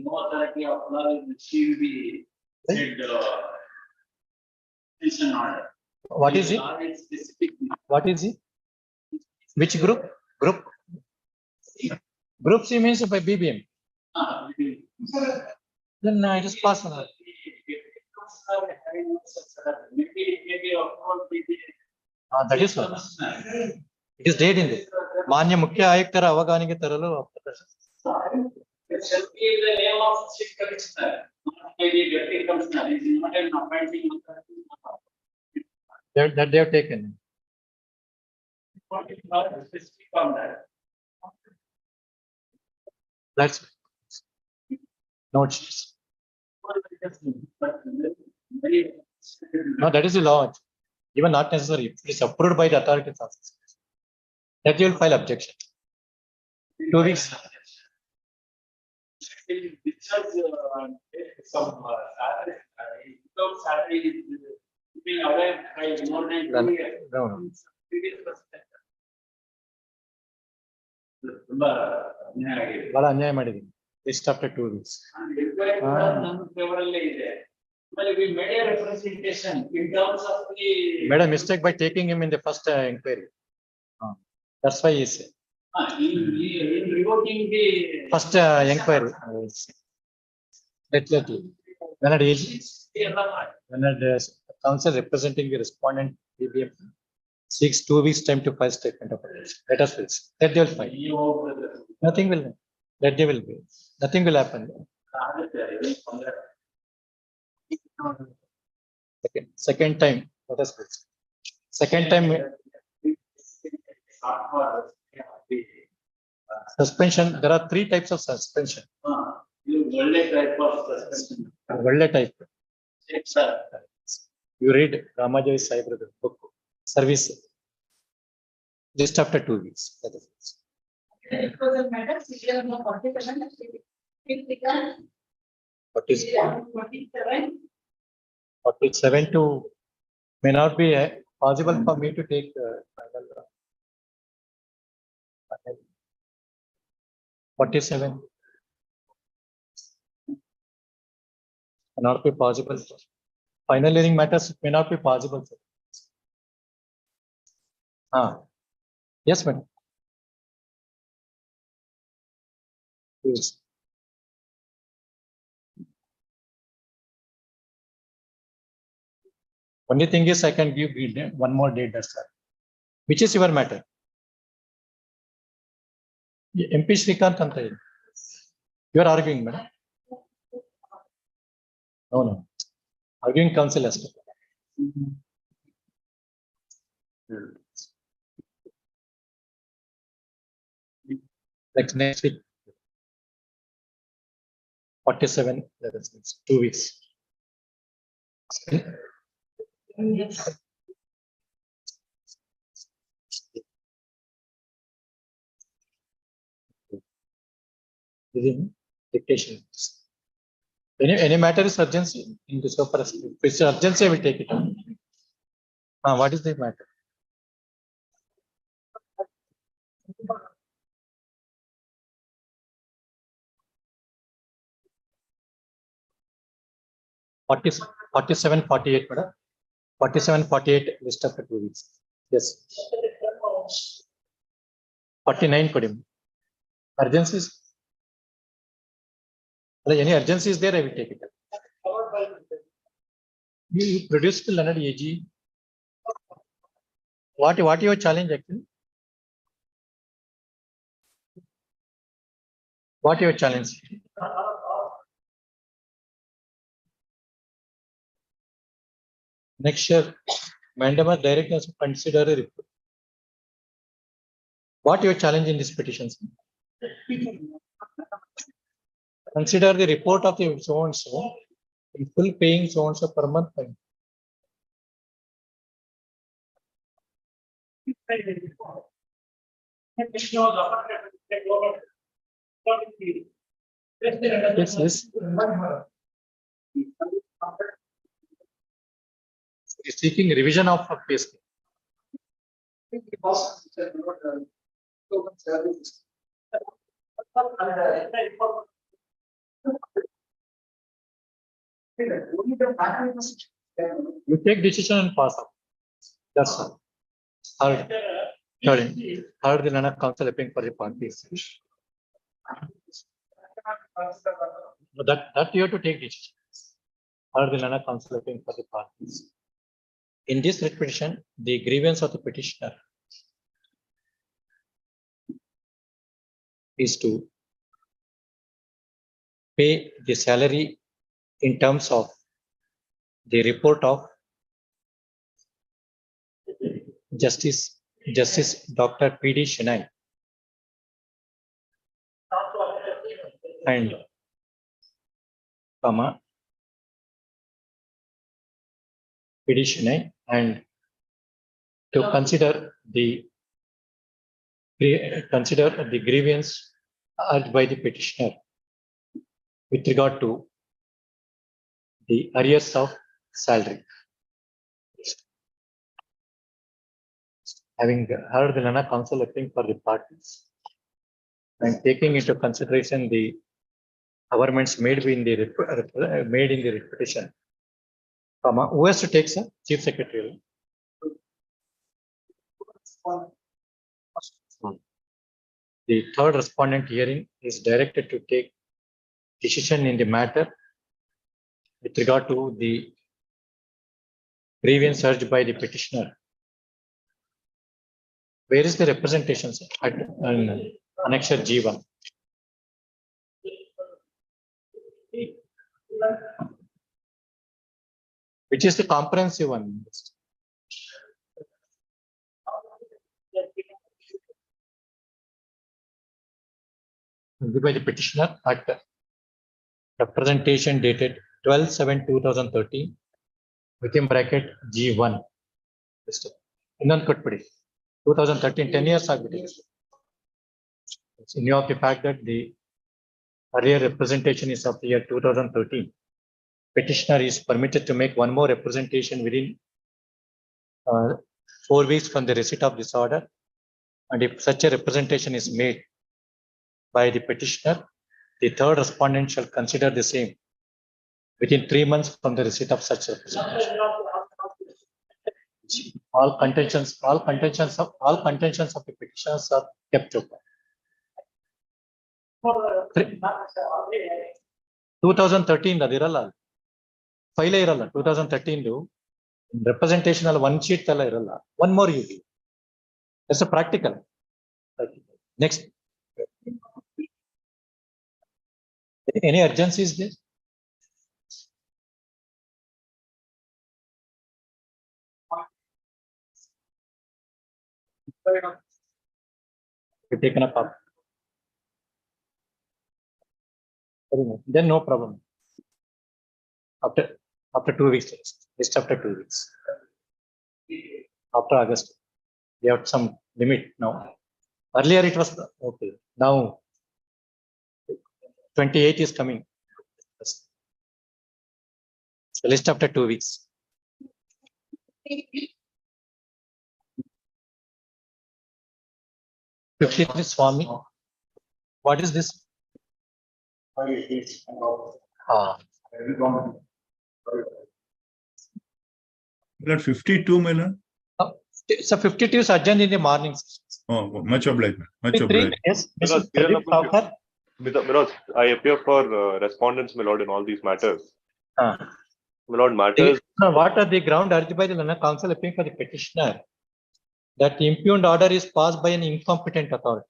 no authority of law will receive the said petition order. What is it? Law is specific. What is it? Which group? Group? Group C means by BBM. Then it is personal. That is what. It is dated in this. ಮಾನ್ಯ ಮುಖ್ಯ ಆಯುಕ್ತರ ಅವಗಾಹನೆಗೆ ತರಲು It shall be in the name of chief commissioner, not maybe deputy commissioner. It is not an appointing authority. that they have taken. What is not specific on that? That's notes. No, that is the law. Even not necessary. It is approved by the authorities. That you will file objection. 2 weeks. Some salary, without salary is being away by more than 2 years. No, no. ಬಹಳ ಅನ್ಯಾಯ ಮಾಡಿದ್ದೀನಿ. Just after 2 weeks. We made a representation in terms of the. Made a mistake by taking him in the first inquiry. That's why he said. In revoking the. First inquiry. Let when the counsel representing the respondent BBM seeks 2 weeks time to file statement of objection. Let us fix. That they will file. Nothing will. That they will be. Nothing will happen. Second time. Let us fix. Second time. Suspension. There are 3 types of suspension. Type of suspension. Type. Yes, sir. You read Ramajoy Saib's book, Service. Just after 2 weeks. That is it. It was a matter, serial number 47. What is 47. 47 to may not be possible for me to take final. 47 may not be possible. Final hearing matters may not be possible. Yes, madam. Yes. Only thing is I can give one more date, that's all. Which is your matter? MP Srikanth anta ಇದೆ. You are arguing, madam? No. Arguing counsel as well. Like next week. 47, that is 2 weeks. Dictation. Any matter is urgency in this purpose. If it's urgency, I will take it up. What is the matter? Forty 47, 48, madam. 47, 48 list after 2 weeks. Yes. 49 put him. Urgencies. Any urgency is there, I will take it up. You produced the Leonard AG. What your challenge actually? What your challenge? Next year, Mandama direct us to consider a report. What your challenge in this petition? Consider the report of the so and so in full paying so and so per month. Yes. is seeking revision of a pay scale. You take decision and pass up. That's all. Heard the Lana Council appealing for the parties. That you have to take decision. Heard the Lana Council appealing for the parties. In this petition, the grievance of the petitioner is to pay the salary in terms of the report of Justice Dr. P.D. Shenoy and P.D. Shenoy, and to consider the grievance urged by the petitioner with regard to the arrears of salary. Having heard the Lana Council appealing for the parties and taking into consideration the averments made in the petition, who has to take, sir? Chief Secretary. The third respondent hearing is directed to take decision in the matter with regard to the grievance urged by the petitioner. Where is the representation, sir? At Annexure G1. Which is the comprehensive one? By the petitioner at representation dated 12/7/2013 within bracket G1. Innೊಂದು ಕೊಟ್ಬಿಡಿ 2013 10 years agbiಟ್ಟಿದೆ. In view of the fact that the earlier representation is of the year 2013, petitioner is permitted to make one more representation within 4 weeks from the receipt of this order, and if such a representation is made by the petitioner, the third respondent shall consider the same within 3 months from the receipt of such representation. All contentions of the petitioners are kept open. 2013 ಅದಿರಲ್ಲ, ಫೈಲೇ ಇರಲ್ಲ. 2013 representation ಅಲ್ಲಿ one sheet ಎಲ್ಲ ಇರಲ್ಲ. One more you give. That's a practical. Next. Any urgency is there? Taken up. Then no problem. After 2 weeks, just after 2 weeks. After August, we have some limit now. Earlier it was okay. Now 28 is coming. So list after 2 weeks. Swami, what is this? That 52 million. So 52 is adjourned in the morning. Oh, much obliged. Much obliged. Yes, Milord, I appear for respondents, Milord, in all these matters. Milord, matters. What are the ground urged by the Lana Council appealing for the petitioner that the impugned order is passed by an incompetent authority?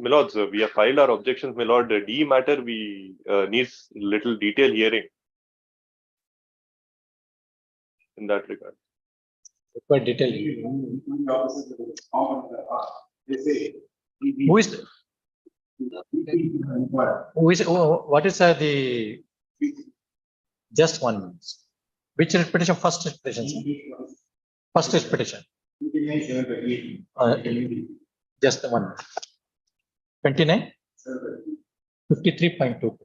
Milords, we have filed our objections, Milord. The D matter, we needs little detailed hearing in that regard. Quite detailed. What is the just 1 minute? Which petition? First petition. First petition. Just 1 minute. 29. 53.2.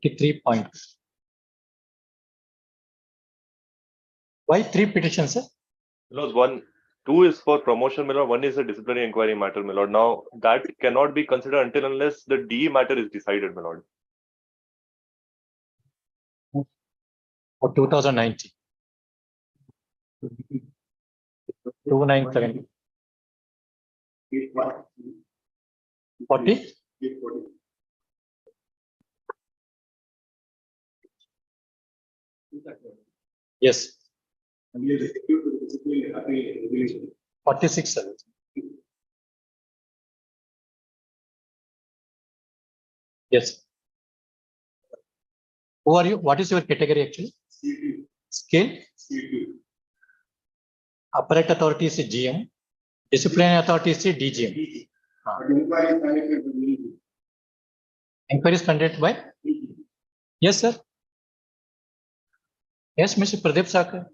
53. Why 3 petitions, sir? Milord, two is for promotion, Milord. One is a disciplinary inquiry matter, Milord. Now that cannot be considered until unless the D matter is decided, Milord. For 2019. 2970. 40? Yes. 46, sir. Yes. Who are you? What is your category actually? Scale? Appellate authority is GM. Disciplinary authority is DGM. Inquiry is conducted by? Yes, sir. Yes, Mr. Pradeep Sakar.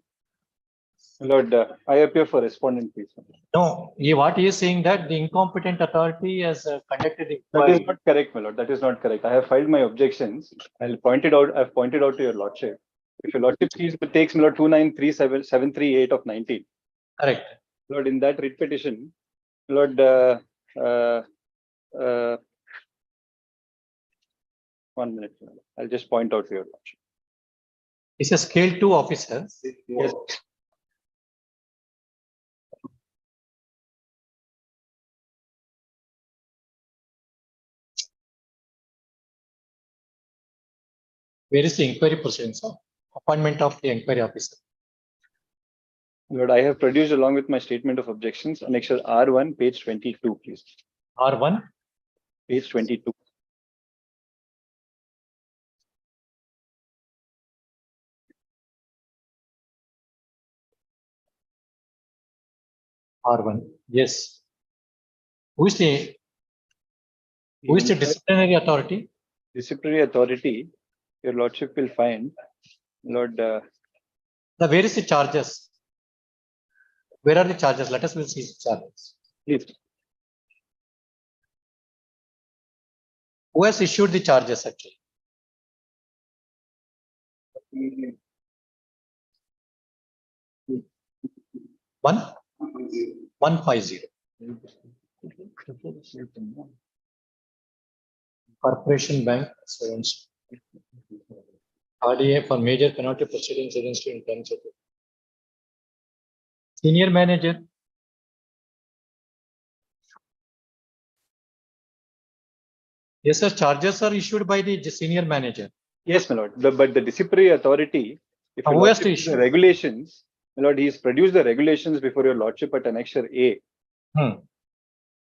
Lord, I appear for respondent, please. No, what he is saying that the incompetent authority has conducted the That is inquiry. not correct, my lord. That is not correct. I have filed my objections. I've pointed out to your lordship. If your lordship sees it takes, my lord, 2937738 of 19. Correct. Lord, in that writ petition, Lord, one minute. I'll just point out to your lordship. It's a scale 2 officer. Yes. Where is the inquiry proceedings? Appointment of the inquiry officer. Lord, I have produced along with my statement of objections, annexure R1, page 22, please. R1? Page 22. R1. Yes. Who is the disciplinary authority? Disciplinary authority, your lordship will find, Lord. Where is the charges? Where are the charges? Let us will see the charges. Please. Who has issued the charges actually? One? 150. Corporation Bank Assurance. RDA for major penalty proceedings against you in terms of senior manager. Yes, sir. Charges are issued by the senior manager. Yes, my lord. But the disciplinary authority, if your who has to lordship issue? the regulations, my lord, he's produced the regulations before your lordship at annexure A.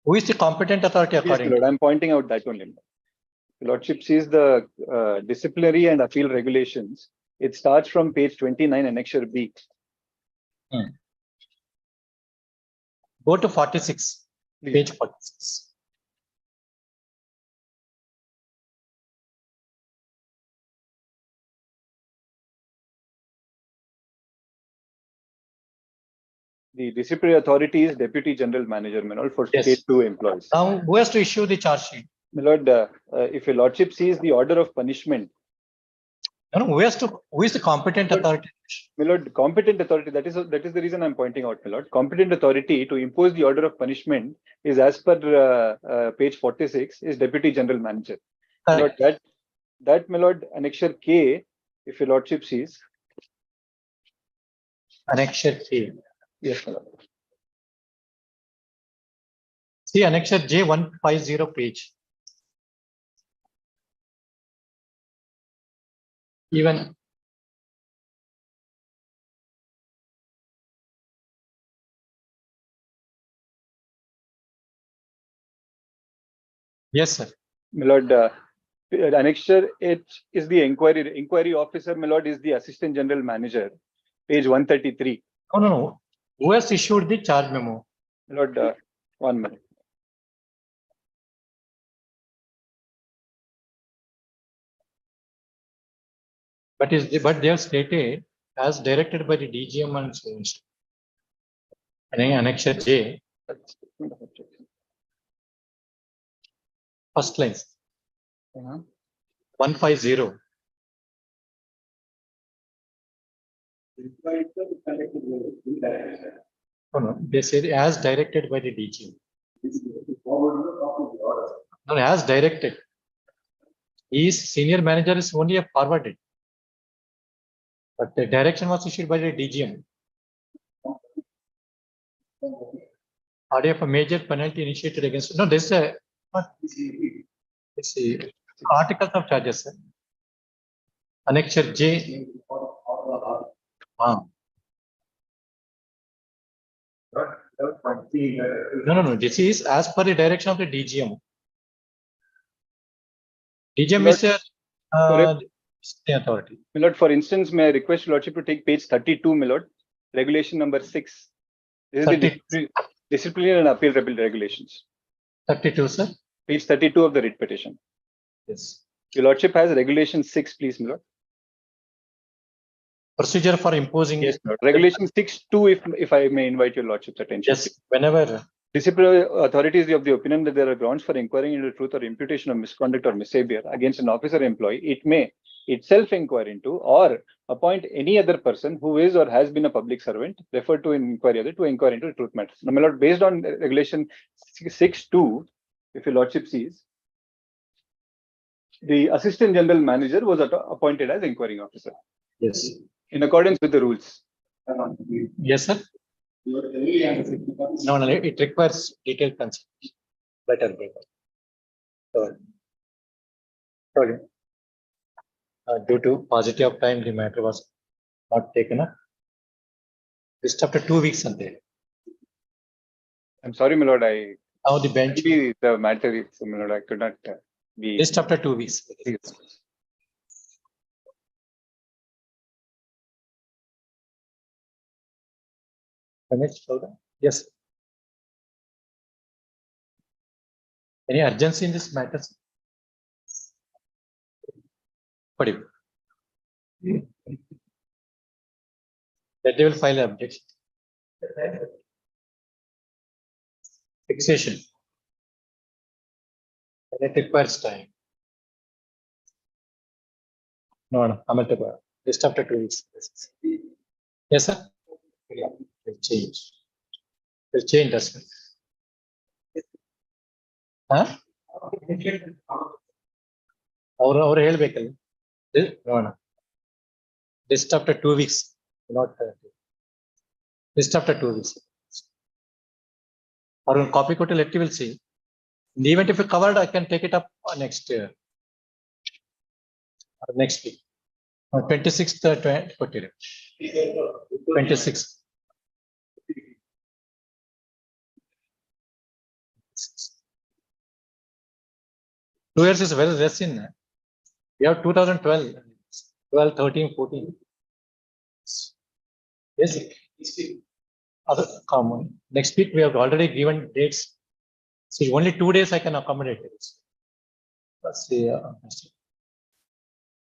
Who is the competent authority Yes, according my lord. to? I'm pointing out that only. Your lordship sees the disciplinary and appeal regulations. It starts from page 29, annexure B. Go to 46. Please. Page 46. The disciplinary authority is deputy general manager, my lord, for Yes. state 2 employees. Now, who has to issue the charge sheet? My lord, if your lordship sees the order of punishment. No, who is the competent authority? My lord, competent authority, that is the reason I'm pointing out, my lord. Competent authority to impose the order of punishment is, as per page 46, is deputy general manager. My lord, that, my lord, annexure K, if your lordship sees. Annexure K. Yes, my lord. See annexure J150 page. Even yes, sir. My lord, annexure H is the inquiry officer, my lord, is the assistant general manager, page 133. No. Who has issued the charge memo? My lord, 1 minute. But they have stated as directed by the DGM and so on. And then annexure J. First line. 150. No, no, they say as directed by the DG. No, as directed. His senior manager is only a forwarded. But the direction was issued by the DGM. Order of a major penalty initiated against. No, this is a. Let's see. Articles of charges. Sir. Annexure J. No. This is as per the direction of the DGM. DGM is a authority. My lord, for instance, may I request your lordship to take page 32, my lord, regulation number 6. This is the disciplinary and appeal regulations. 32, sir. Page 32 of the writ petition. Yes. Your lordship has regulation 6, please, my lord. Procedure for imposing. Yes, Lord. Regulation 6(2), if I may invite your lordship's attention. Yes, whenever. Disciplinary authority is of the opinion that there are grounds for inquiring into truth or imputation of misconduct or misbehavior against an officer or employee. It may itself inquire into or appoint any other person who is or has been a public servant referred to in inquiry other to inquire into truth matters. Now, my lord, based on regulation 6(2), if your lordship sees, the assistant general manager was appointed as inquiring officer. Yes. In accordance with the rules. Yes, sir. No, it requires detailed consent. Better. Due to paucity of time, the matter was not taken up. Just after 2 weeks, and I'm sorry, my lord. Now the bench. The matter is, my lord, I could not be. Just after 2 weeks. Yes. Any urgency in this matter? What if that they will file an objection? Fixation. And it requires time. No, I'm at the just after 2 weeks. Yes, sir. Will change. Will change, does it? Huh? Our helpekal. No. Just after 2 weeks. Not just after 2 weeks. Or in copy quote, let you will see. In the event if you covered, I can take it up next year. Next week. 26th, 26th. 2 years is very less in. We have 2012, 12, 13, 14. Yes. Other common. Next week we have already given dates. See, only 2 days I can accommodate it. Let's see.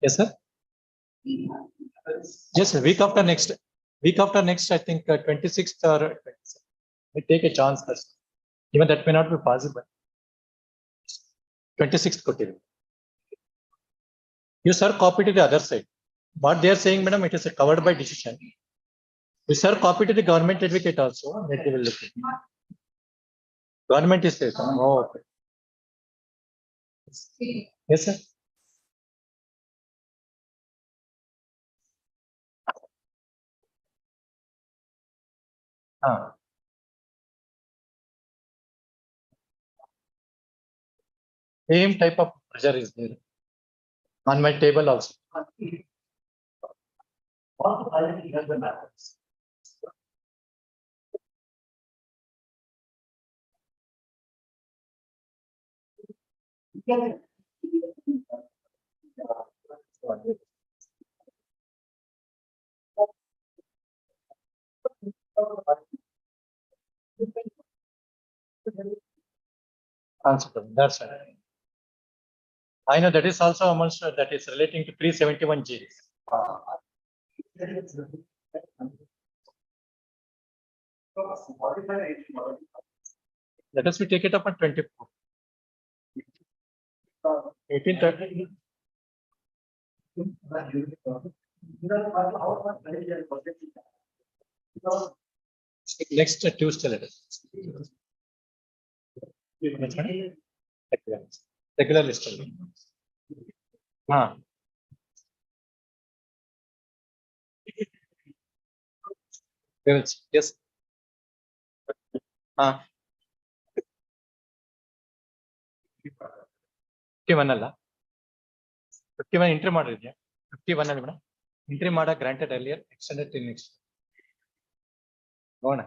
Yes, sir. Yes, week after next, I think 26th or 27th. We take a chance first. Even that may not be possible. 26th quoted. You sir copy to the other side. What they are saying, madam, it is covered by decision. You sir copy to the government advocate also. That they will look at. Government is there. Oh, okay. Yes, sir. Same type of pressure is there on my table also. That's right. I know that is also amongst that is relating to 371G. Let us we take it up at 24. 1830. Next Tuesday letter. Regular list. Yes. 51 ಅಲ್ಲ 51 entry ಮಾಡಿದ್ಯಾ 51 ಅಲ್ಲಿ madam entry ಮಾಡ granted earlier extended till next ನೋಡೋಣ